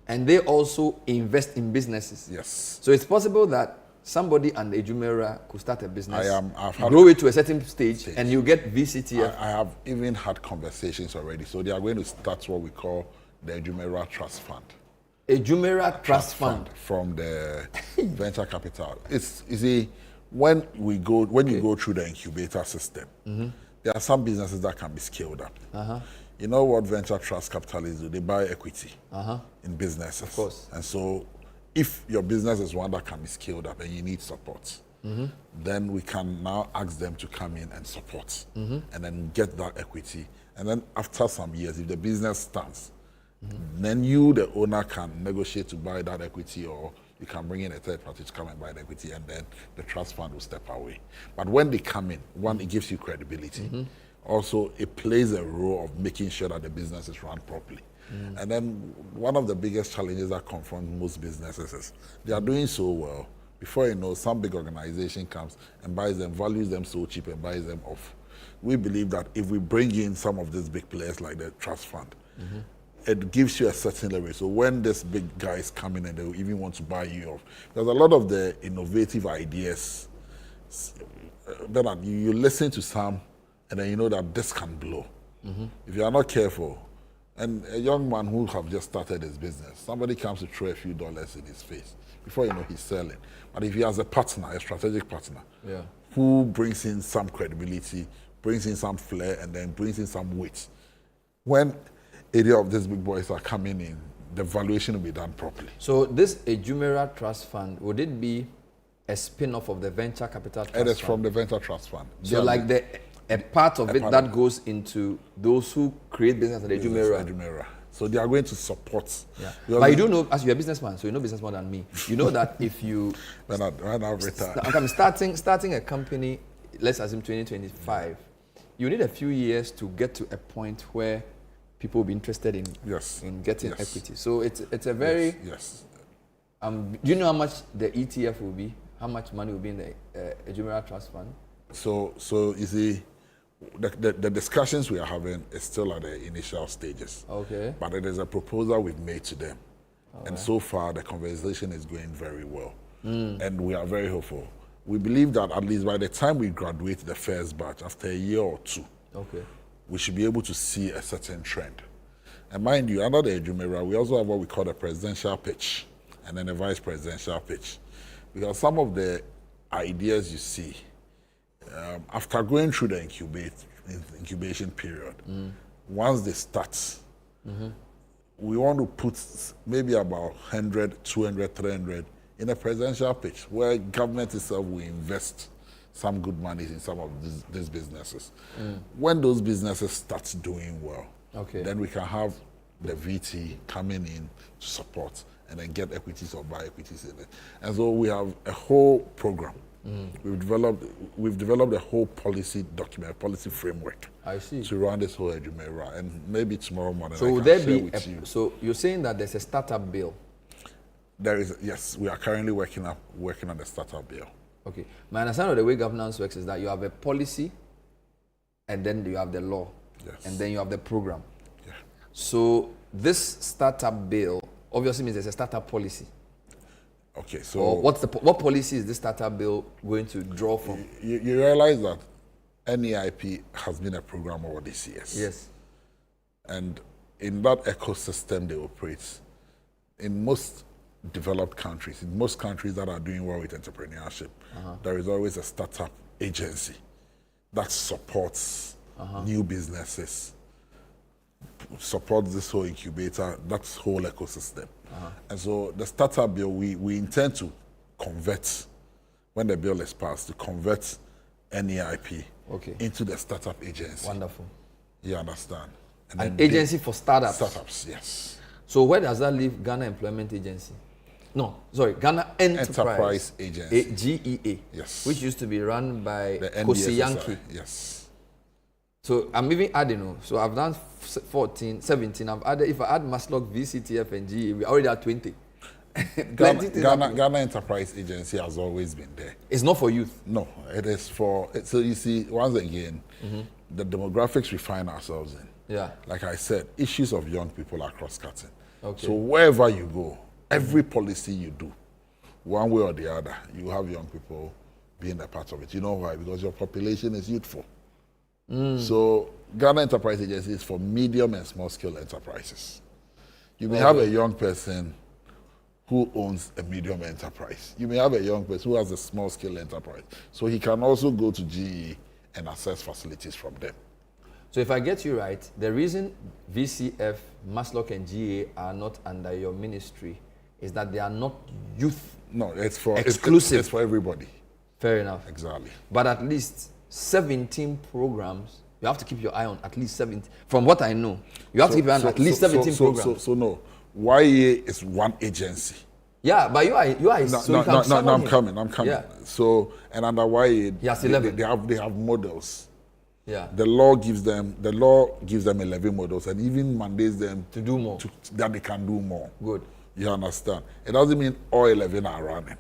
And they also invest in businesses. Yes. So it's possible that somebody under Jumera could start a business, I've grow it to a certain stage, and you get VCTF. I have even had conversations already. So they are going to start what we call the Jumera Trust Fund. A Jumera Trust Fund from the venture capital. It's you see, when you go through the incubator system, there are some businesses that can be scaled up. You know what venture trust capitalists do? They buy equity in businesses. Of course. And so if your business is one that can be scaled up and you need support, then we can now ask them to come in and support and then get that equity. And then after some years, if the business stands, then you, the owner, can negotiate to buy that equity, or you can bring in a third party to come and buy the equity, and then the trust fund will step away. But when they come in, one, it gives you credibility. Also, it plays a role of making sure that the business is run properly. And then one of the biggest challenges that confront most businesses is they are doing so well. Before you know, some big organization comes and buys them, values them so cheap and buys them off. We believe that if we bring in some of these big players like the trust fund, it gives you a certain leverage. So when these big guys come in and they even want to buy you off, there's a lot of the innovative ideas. Bernard, you listen to some, and then you know that this can blow. If you are not careful, and a young man who have just started his business, somebody comes to throw a few dollars in his face. Before you know, he's selling. But if he has a partner, a strategic partner, who brings in some credibility, brings in some flair, and then brings in some weight, when any of these big boys are coming in, the valuation will be done properly. So this Ejumera Trust Fund, would it be a spin-off of the Venture Capital Trust Fund? It is from the Venture Trust Fund. So like a part of it that goes into those who create business at Ejumera. So they are going to support. Yeah. But you do know, as you're a businessman, so you know business more than me. You know that if you starting a company, let's assume 2025, you need a few years to get to a point where people will be interested in getting equity. So it's a very do you know how much the ETF will be? How much money will be in the Ejumera Trust Fund? So you see, the discussions we are having is still at the initial stages. Okay. But it is a proposal we've made to them. And so far, the conversation is going very well. And we are very hopeful. We believe that at least by the time we graduate the first batch, after a year or two, we should be able to see a certain trend. And mind you, under the Ejumera, we also have what we call a presidential pitch and then a vice presidential pitch. Because some of the ideas you see, after going through the incubation period, once they start, we want to put maybe about 100, 200, 300 in a presidential pitch where government itself will invest some good money in some of these businesses. When those businesses start doing well, then we can have the VT coming in to support and then get equities or buy equities in it. And so we have a whole program. We've developed a whole policy document, policy framework. I see. To run this whole Ejumera, and maybe tomorrow morning. So will there be so you're saying that there's a startup bill? There is, yes. We are currently working on the startup bill. Okay. My understanding of the way governance works is that you have a policy, and then you have the law, and then you have the program. Yeah. So this startup bill obviously means there's a startup policy. Okay, so what policy is this startup bill going to draw from? You realize that NEIP has been a program over these years. Yes. And in that ecosystem they operate, in most developed countries, in most countries that are doing well with entrepreneurship, there is always a startup agency that supports new businesses, supports this whole incubator, that whole ecosystem. And so the startup bill, we intend to convert, when the bill is passed, to convert NEIP into the startup agency. Wonderful. You understand? And an agency for startups? Startups, yes. So where does that leave Ghana Employment Agency? No, sorry, Ghana Enterprise Agency. GEA. Yes. Which used to be run by the Kosi Yankee. Yes. So I'm even adding, so I've done 14, 17, I've added, if I add Maslock, VCTF and GE, we already at 20. Ghana Enterprise Agency has always been there. It's not for youth? No, it is for, so you see, once again, the demographics we find ourselves in. Yeah. Like I said, issues of young people are cross-cutting. Okay. So wherever you go, every policy you do, one way or the other, you have young people being a part of it. You know why? Because your population is youthful. So Ghana Enterprise Agency is for medium and small scale enterprises. You may have a young person who owns a medium enterprise. You may have a young person who has a small scale enterprise. So he can also go to GE and access facilities from them. So if I get you right, the reason VCF, Maslock and GA are not under your ministry is that they are not youth. No, it's for exclusive. It's for everybody. Fair enough. Exactly. But at least 17 programs, you have to keep your eye on at least 17. From what I know, you have to keep your eye on at least 17 programs. So no, YA is one agency. Yeah, but you are. No, I'm coming. Yeah. So, and under YA, yes, 11. They have models. Yeah. The law gives them 11 models and even mandates them to do more. That they can do more. Good. You understand? It doesn't mean all 11 are running.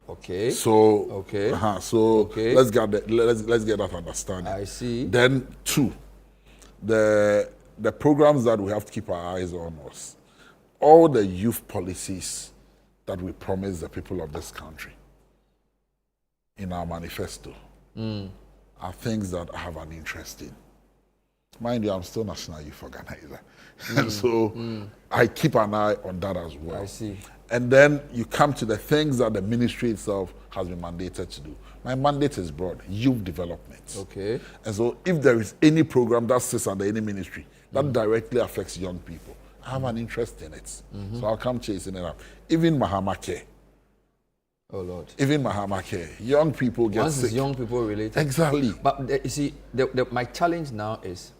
Okay. So let's get that understanding. I see. Then 2, the programs that we have to keep our eyes on was all the youth policies that we promise the people of this country in our manifesto are things that I have an interest in. Mind you, I'm still national youth organizer. And so I keep an eye on that as well. I see. And then you come to the things that the ministry itself has been mandated to do. My mandate is broad, youth development. Okay. And so if there is any program that sits under any ministry, that directly affects young people, I have an interest in it. So I'll come chasing it up. Even Mahama Care. Oh Lord. Even Mahama Care. Young people get Once sick. it's young people related. Exactly. But you see, my challenge now is,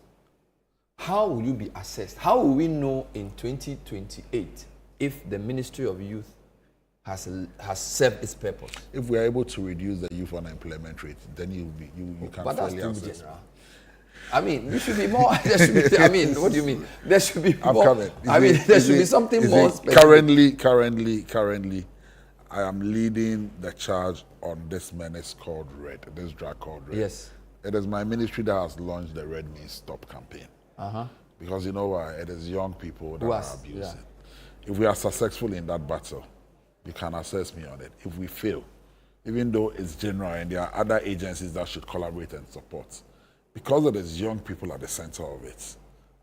how will you be assessed? How will we know in 2028 if the Ministry of Youth has served its purpose? If we are able to reduce the youth unemployment rate, then you can but that's fairly too assess. general. I mean, there should be more. There should be, I mean, what do you mean? There should be more. Coming. There should be something more specific. Currently, I am leading the charge on this menace called Red, this drug called Red. Yes. It is my ministry that has launched the Red Means Stop campaign. Because you know why? It is young people that are abusing. Yeah. If we are successful in that battle, you can assess me on it. If we fail, even though it's general and there are other agencies that should collaborate and support, because it is young people at the center of it,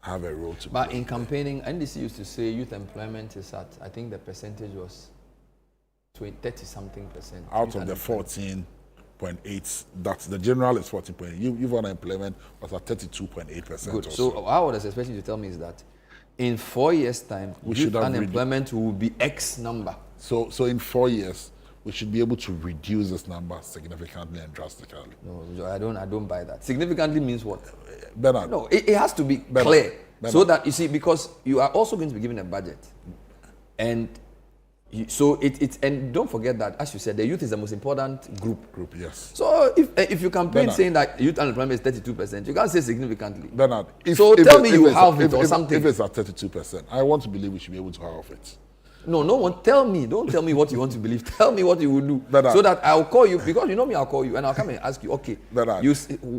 I have a role to play. But in campaigning, NDC used to say youth employment is at, I think the percentage was 30-something percent. Out of the 14.8, that's the general is 14.8. Youth unemployment was at 32.8%. Good. So what I was expecting you to tell me is that in 4 years' time, youth unemployment will be X number. So in 4 years, we should be able to reduce this number significantly and drastically. No, I don't buy that. Significantly means what? Bernard. No, it has to be clear. So that, you see, because you are also going to be given a budget. And so and don't forget that, as you said, the youth is the most important group. Yes. So if you campaign saying that youth unemployment is 32%, you can't say significantly. Bernard, tell me you halve it or something. If it's at 32%, I want to believe we should be able to halve it. No one tell me. Don't tell me what you want to believe. Tell me what you will do. So that I'll call you, because you know me, I'll call you and I'll come and ask you, okay,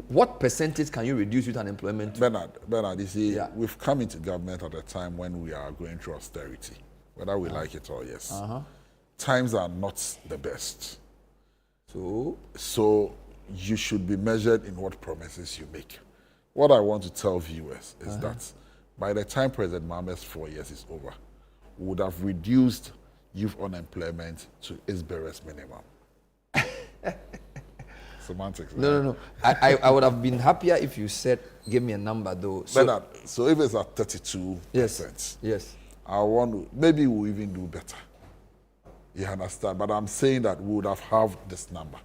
what percentage can you reduce youth unemployment? Bernard, you see, we've come into government at a time when we are going through austerity, whether we like it or yes. Times are not the best. So you should be measured in what promises you make. What I want to tell viewers is that by the time President Mahama's 4 years is over, we would have reduced youth unemployment to its barest minimum. Semantics. No. I would have been happier if you said, give me a number though. So, so if it's at 32%, yes. I want to, maybe we'll even do better. You understand? But I'm saying that we would have halved this number.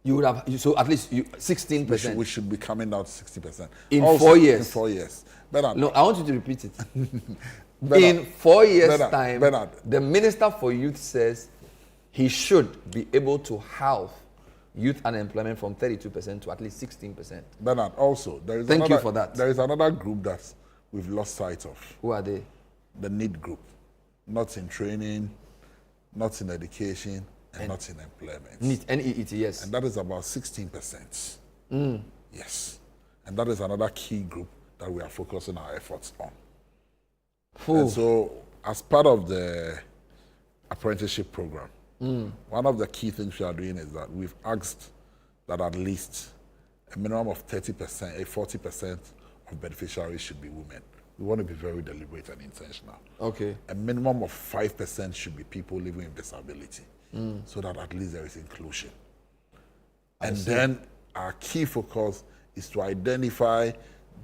You would have, so at least 16%. We should be coming down to 60%. In also, 4 years? In 4 years. Bernard, no, I want you to repeat it. Bernard, in 4 years' time, Bernard, the Minister for Youth says he should be able to halve youth unemployment from 32% to at least 16%. Bernard, also, there is Thank you for that. There is another group that we've lost sight of. Who are they? The NEET group. Not in training, not in education, and not in employment. NEET, N-E-E-T, yes. And that is about 16%. Yes. And that is another key group that we are focusing our efforts on. And so, as part of the apprenticeship program, one of the key things we are doing is that we've asked that at least a minimum of 30%, 40% of beneficiaries should be women. We want to be very deliberate and intentional. Okay. A minimum of 5% should be people living with disability, so that at least there is inclusion. And then our key focus is to identify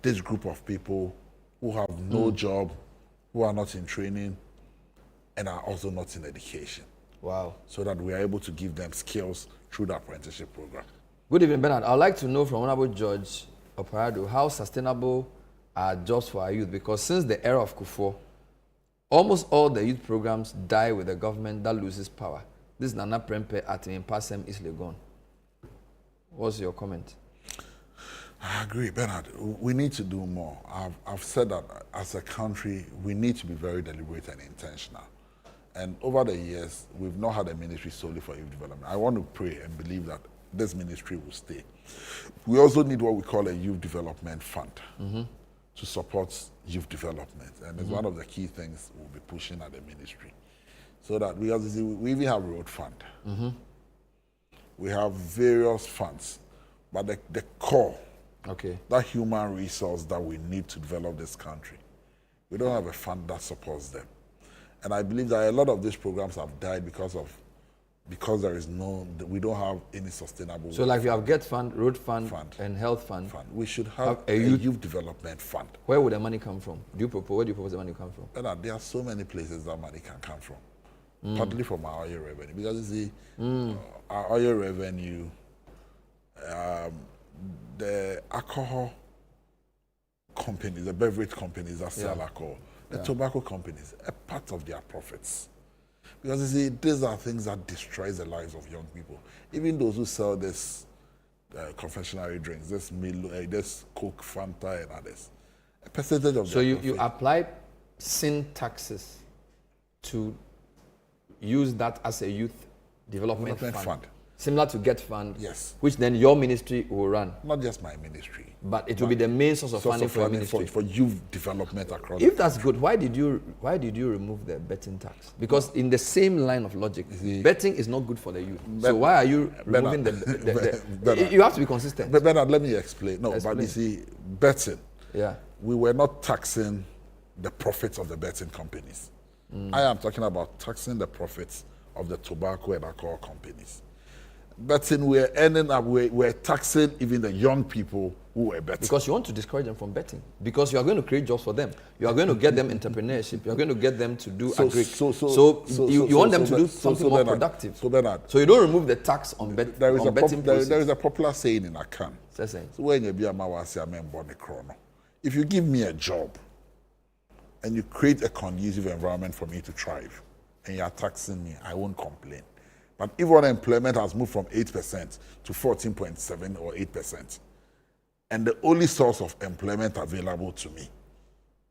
this group of people who have no job, who are not in training, and are also not in education. Wow. So that we are able to give them skills through the apprenticeship program. Good evening, Bernard. I'd like to know from Honorable George Opare-Addo, how sustainable are jobs for our youth? Because since the era of Kufuor, almost all the youth programs die with a government that loses power. This is Nana Prempe at Impasem East Legon. What's your comment? I agree, Bernard. We need to do more. I've said that as a country, we need to be very deliberate and intentional. And over the years, we've not had a ministry solely for youth development. I want to pray and believe that this ministry will stay. We also need what we call a youth development fund to support youth development. And it's one of the key things we'll be pushing at the ministry. So that we even have road fund. We have various funds. But the core, that human resource that we need to develop this country, we don't have a fund that supports them. And I believe that a lot of these programs have died because of because we don't have any sustainable. So like you have Get Fund, Road Fund, and Health Fund. We should have a youth development fund. Where would the money come from? Where do you propose the money come from? There are so many places that money can come from. Partly from our oil revenue, because you see, our oil revenue, the alcohol companies, the beverage companies that sell alcohol, the tobacco companies, a part of their profits. Because you see, these are things that destroy the lives of young people. Even those who sell this confectionery drinks, this Coke, Fanta, and others, a percentage of. So you apply sin taxes to use that as a youth development fund. Similar to Get Fund, yes, which then your ministry will run. Not just my ministry, but it will be the main source of funding for your ministry for youth development across. If that's good, why did you remove the betting tax? Because in the same line of logic, betting is not good for the youth. So why are you removing the you have to be consistent. But Bernard, let me explain. No, but you see, betting. Yeah, we were not taxing the profits of the betting companies. I am talking about taxing the profits of the tobacco and alcohol companies. Betting, we're taxing even the young people who were betting. Because you want to discourage them from betting. Because you are going to create jobs for them. You are going to get them entrepreneurship. You are going to get them to do agri. So you want them to do something more productive. So Bernard, so you don't remove the tax on betting. There is a popular saying in Akan. So when you be a mawasi, if you give me a job and you create a conducive environment for me to thrive, and you are taxing me, I won't complain. But if unemployment has moved from 8% to 14.7 or 8%, and the only source of employment available to me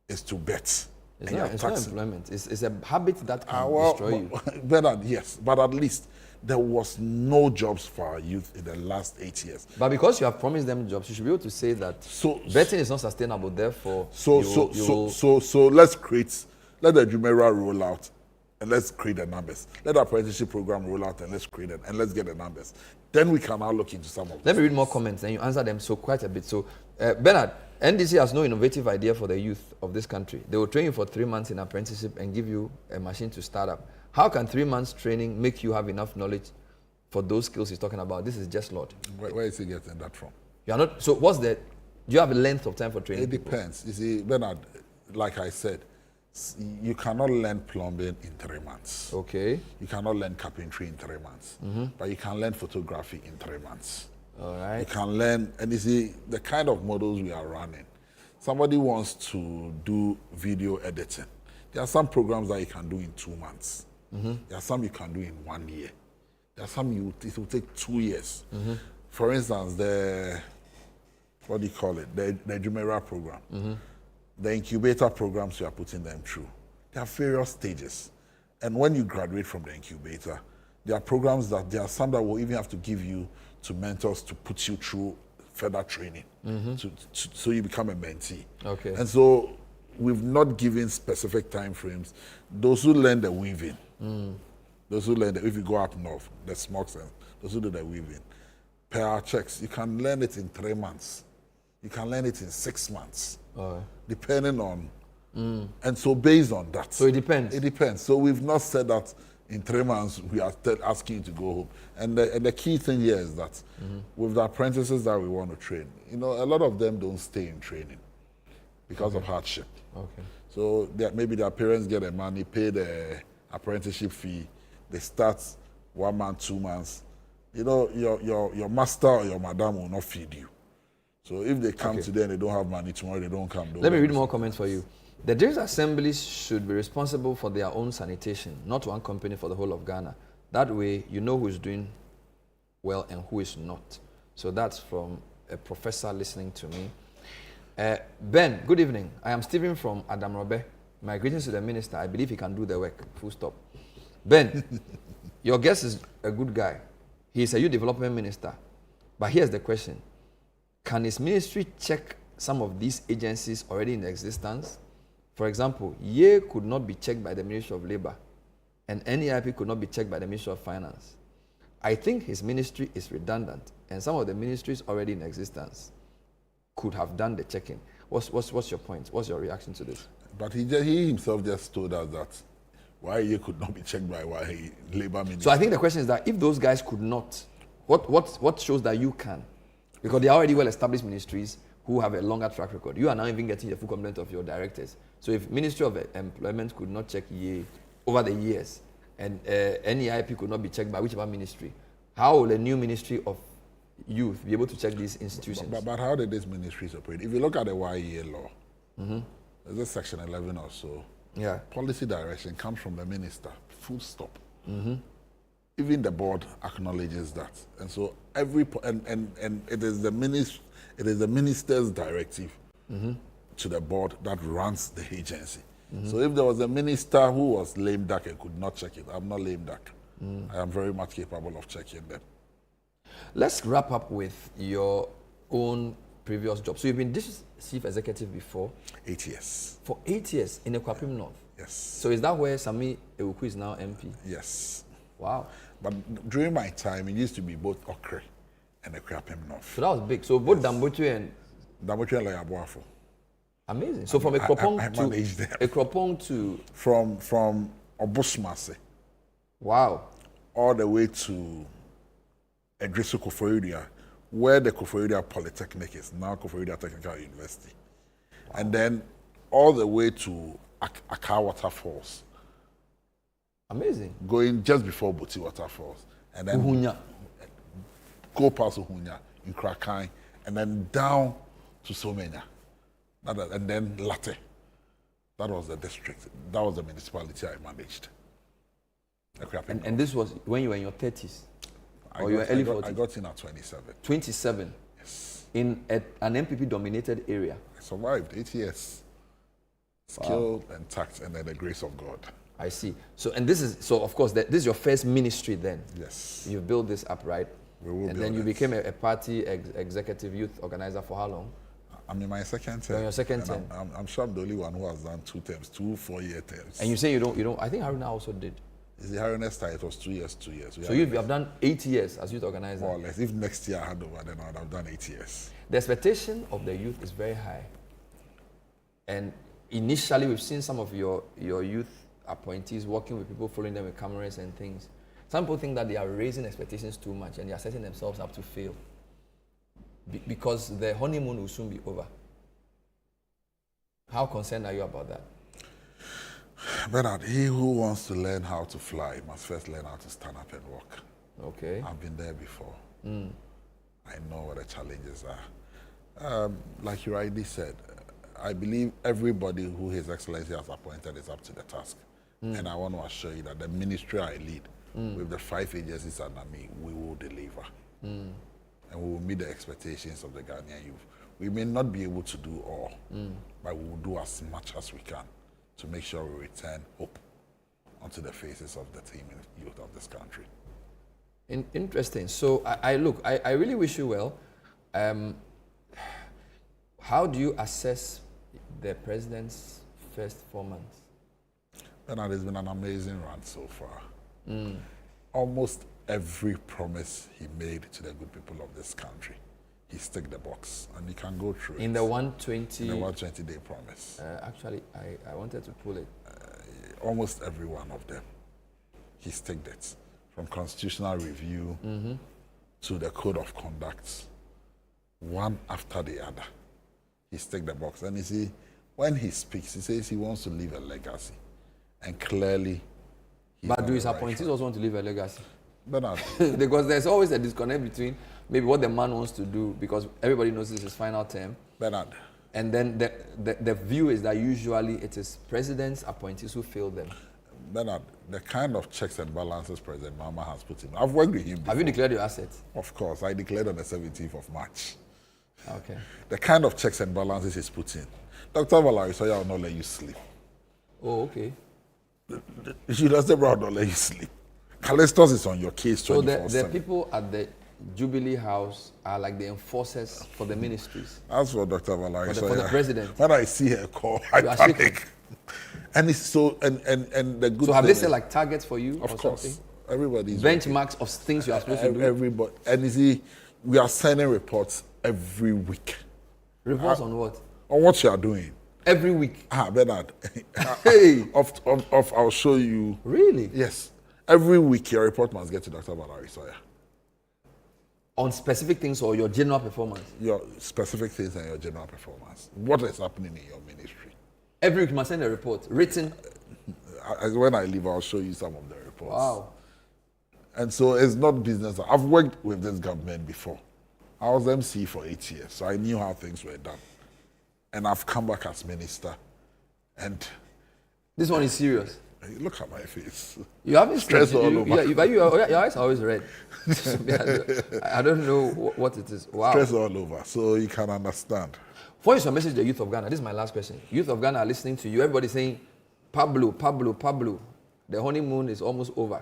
is to bet. It's not employment. It's a habit that can destroy you. Bernard, yes, but at least there was no jobs for our youth in the last 8 years. But because you have promised them jobs, you should be able to say that betting is not sustainable. Therefore, so let's let the Jumera roll out. And let's create the numbers. Let the apprenticeship program roll out and let's create it and let's get the numbers. Then we can now look into some of them. Let me read more comments and you answer them quite a bit. So, Bernard, NDC has no innovative idea for the youth of this country. They will train you for 3 months in apprenticeship and give you a machine to start up. How can 3 months training make you have enough knowledge for those skills he's talking about? This is just Lord. Where is he getting that from? You are not. So do you have a length of time for training? It depends. You see, Bernard, like I said, you cannot learn plumbing in 3 months. Okay. You cannot learn carpentry in 3 months. But you can learn photography in 3 months. All right. You can learn, and you see, the kind of models we are running. Somebody wants to do video editing. There are some programs that you can do in 2 months. There are some you can do in 1 year. There are some it will take 2 years. For instance, the Jumera program. The incubator programs you are putting them through, there are various stages. And when you graduate from the incubator, there are programs there are some that will even have to give you to mentors to put you through further training, so you become a mentee. Okay. And so we've not given specific time frames. Those who learn the weaving, those who learn if you go up north, the smokes, and those who do the weaving, per our checks, you can learn it in 3 months. You can learn it in 6 months. Depending on, and so based on that. So it depends. It depends. So we've not said that in 3 months we are asking you to go home. And the key thing here is that with the apprentices that we want to train, a lot of them don't stay in training because of hardship. Okay. So maybe their parents get the money, pay the apprenticeship fee. They start 1 month, 2 months. Your master or your madam will not feed you. So if they come today and they don't have money, tomorrow they don't come. Let me read more comments for you. The district assemblies should be responsible for their own sanitation, not one company for the whole of Ghana. That way, you know who is doing well and who is not. So that's from a professor listening to me. Ben, good evening. I am Stephen from Adam Robe. My greetings to the minister. I believe he can do the work. Full stop. Ben, your guest is a good guy. He is a youth development minister. But here's the question. Can his ministry check some of these agencies already in existence? For example, YE could not be checked by the Ministry of Labour, and NEIP could not be checked by the Ministry of Finance. I think his ministry is redundant, and some of the ministries already in existence could have done the checking. What's your point? What's your reaction to this? But he himself just told us that YEA could not be checked by Labour Ministry. So I think the question is that if those guys could not, what shows that you can? Because they are already well-established ministries who have a longer track record. You are now even getting the full complement of your directors. So if Ministry of Employment could not check YEA over the years, and NEIP could not be checked by whichever ministry, how will a new Ministry of Youth be able to check these institutions? But how did these ministries operate? If you look at the YEA law, there's a section 11 or so. Yeah. Policy direction comes from the minister, full stop. Even the board acknowledges that. And so and it is the minister's directive to the board that runs the agency. So if there was a minister who was lame duck and could not check it, I'm not lame duck. I am very much capable of checking them. Let's wrap up with your own previous job. So you've been district chief executive before? 8 years. For 8 years in Ekwapim North? Yes. So is that where Sami Ewuku is now MP? Yes. Wow. But during my time, it used to be both Okre and Ekwapim North. So that was big. So both Dambutu and Loyabuafo. Amazing. So from Ekropong I managed them. Ekropong to from Obusmase. Wow. All the way to Edrisu Koforidua, where the Koforidua Polytechnic is, now Koforidua Technical University. Wow. And then all the way to Aka Waterfalls. Amazing. Going just before Buti Waterfalls. And then Uhunya. Go past Uhunya in Krakai, and then down to Somenya. And then Latte. That was the district. That was the municipality I managed. And this was when you were in your 30s? Or you were early 40s? I got in at 27. 27? Yes. In an MPP-dominated area? I survived 8 years. Skill and tact, and then the grace of God. I see. So, and this is, so of course, this is your first ministry then? Yes. You built this up, right? We will and then you became a party executive youth organizer for how long? I'm in my second term. You're in your second term. I'm sure I'm the only one who has done 2 terms, 2 4-year terms. And you say you don't, I think Haruna also did. Is the Haruna style? It was 2 years. So you have done 8 years as youth organizer? More or less. If next year I hand over, then I would have done 8 years. The expectation of the youth is very high. And initially, we've seen some of your youth appointees working with people, following them with cameras and things. Some people think that they are raising expectations too much and they are setting themselves up to fail. Because the honeymoon will soon be over. How concerned are you about that? Bernard, he who wants to learn how to fly must first learn how to stand up and walk. Okay. I've been there before. I know what the challenges are. Like you rightly said, I believe everybody who His Excellency has appointed is up to the task. And I want to assure you that the ministry I lead, with the 5 agencies under me, we will deliver. And we will meet the expectations of the Ghanaian youth. We may not be able to do all, but we will do as much as we can to make sure we return hope onto the faces of the team and youth of this country. Interesting. So I really wish you well. How do you assess the president's first 4 months? Bernard, it's been an amazing run so far. Almost every promise he made to the good people of this country, he ticked the box, and you can go through in it. The 120... In the 120-day promise. Actually, I wanted to pull it. Almost every one of them, he ticked it. From constitutional review to the code of conduct, one after the other. He ticked the box. And you see, when he speaks, he says he wants to leave a legacy. And clearly, but do his appointees also want to leave a legacy? Bernard. Because there's always a disconnect between maybe what the man wants to do, because everybody knows this is his final term. Bernard. And then the view is that usually it is presidents, appointees who fail them. Bernard, the kind of checks and balances President Mahama has put in. I've worked with him before. Have you declared your assets? Of course. I declared on the 17th of March. Okay. The kind of checks and balances he's put in. Dr. Valerie Soya will not let you sleep. Oh, okay. She does the brown, don't let you sleep. Callistus is on your case 24/7. So the people at the Jubilee House are like the enforcers for the ministries. As for Dr. Valerie Soya, for the president. When I see her call, I panic. And it's so, and the good. So have they set like targets for you? Of course. Something? Everybody's benchmarks of things you are supposed to do. Everybody, and you see, we are sending reports every week. Reports on what? On what you are doing. Every week? Bernard. Hey! I'll show you. Really? Yes. Every week your report must get to Dr. Valerie Sawyer. On specific things or your general performance? Your specific things and your general performance. What is happening in your ministry? Every week you must send a report, written? When I leave, I'll show you some of the reports. Wow. And so it's not business. I've worked with this government before. I was MC for 8 years, so I knew how things were done. And I've come back as minister. And this one is serious. Look at my face. You haven't stressed all over. Your eyes are always red. I don't know what it is. Wow. Stress all over, so you can understand. What is your message to the youth of Ghana? This is my last question. Youth of Ghana are listening to you. Everybody saying, Pablo. The honeymoon is almost over.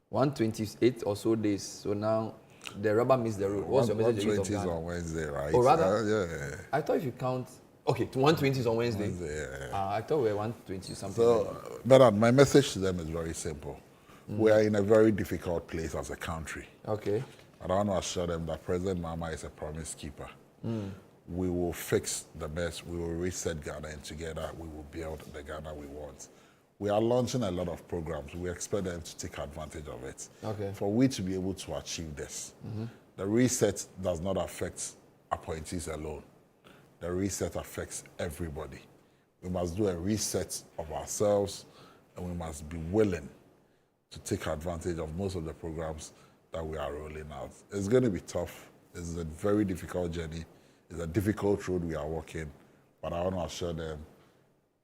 128 or so days. So now the rubber meets the road. What's your message to the youth of Ghana? 120 is on Wednesday, right? Oh, rather? Yeah. I thought if you count... Okay, 120 is on Wednesday. I thought we were 120 something. So, Bernard, my message to them is very simple. We are in a very difficult place as a country. Okay. And I want to assure them that President Mahama is a promise keeper. We will fix the mess. We will reset Ghana, and together we will build the Ghana we want. We are launching a lot of programs. We expect them to take advantage of it. Okay. For we to be able to achieve this, the reset does not affect appointees alone. The reset affects everybody. We must do a reset of ourselves, and we must be willing to take advantage of most of the programs that we are rolling out. It's going to be tough. It's a very difficult journey. It's a difficult road we are walking, but I want to assure them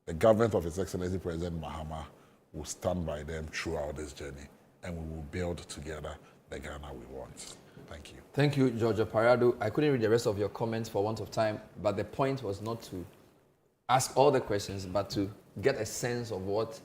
the government of His Excellency President Mahama will stand by them throughout this journey, and we will build together the Ghana we want. Thank you. Thank you, George Opare-Addo. I couldn't read the rest of your comments for want of time, but the point was not to ask all the questions, but to get a sense of what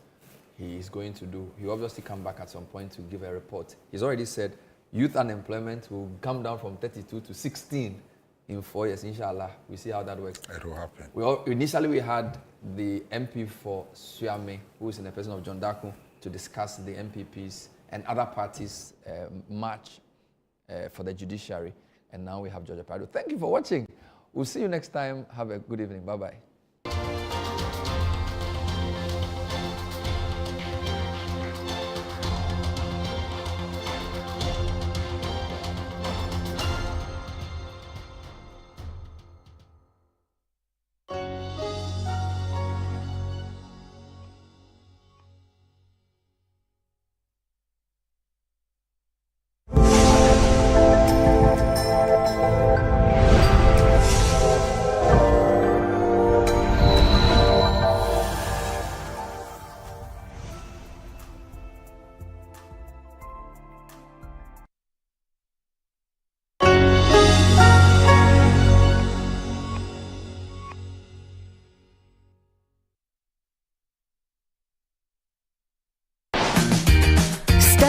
he is going to do. He will obviously come back at some point to give a report. He's already said youth unemployment will come down from 32 to 16 in 4 years, inshallah. We see how that works. It will happen. Initially, we had the MP for Suame, who is in the person of John Darko, to discuss the MPPs and other parties' march for the judiciary. And now we have George Opare-Addo. Thank you for watching. We'll see you next time. Have a good evening. Bye-bye.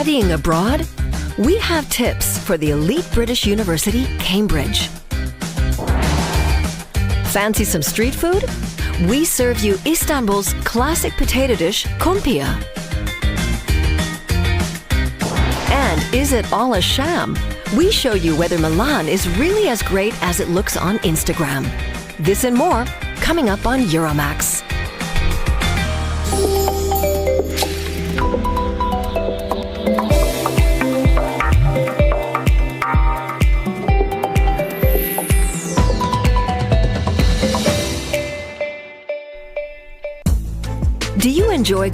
Studying abroad? We have tips for the elite British University, Cambridge. Fancy some street food? We serve you Istanbul's classic potato dish, kumpia. And is it all a sham? We show you whether Milan is really as great as it looks on Instagram. This and more, coming up on Euromax. Do you enjoy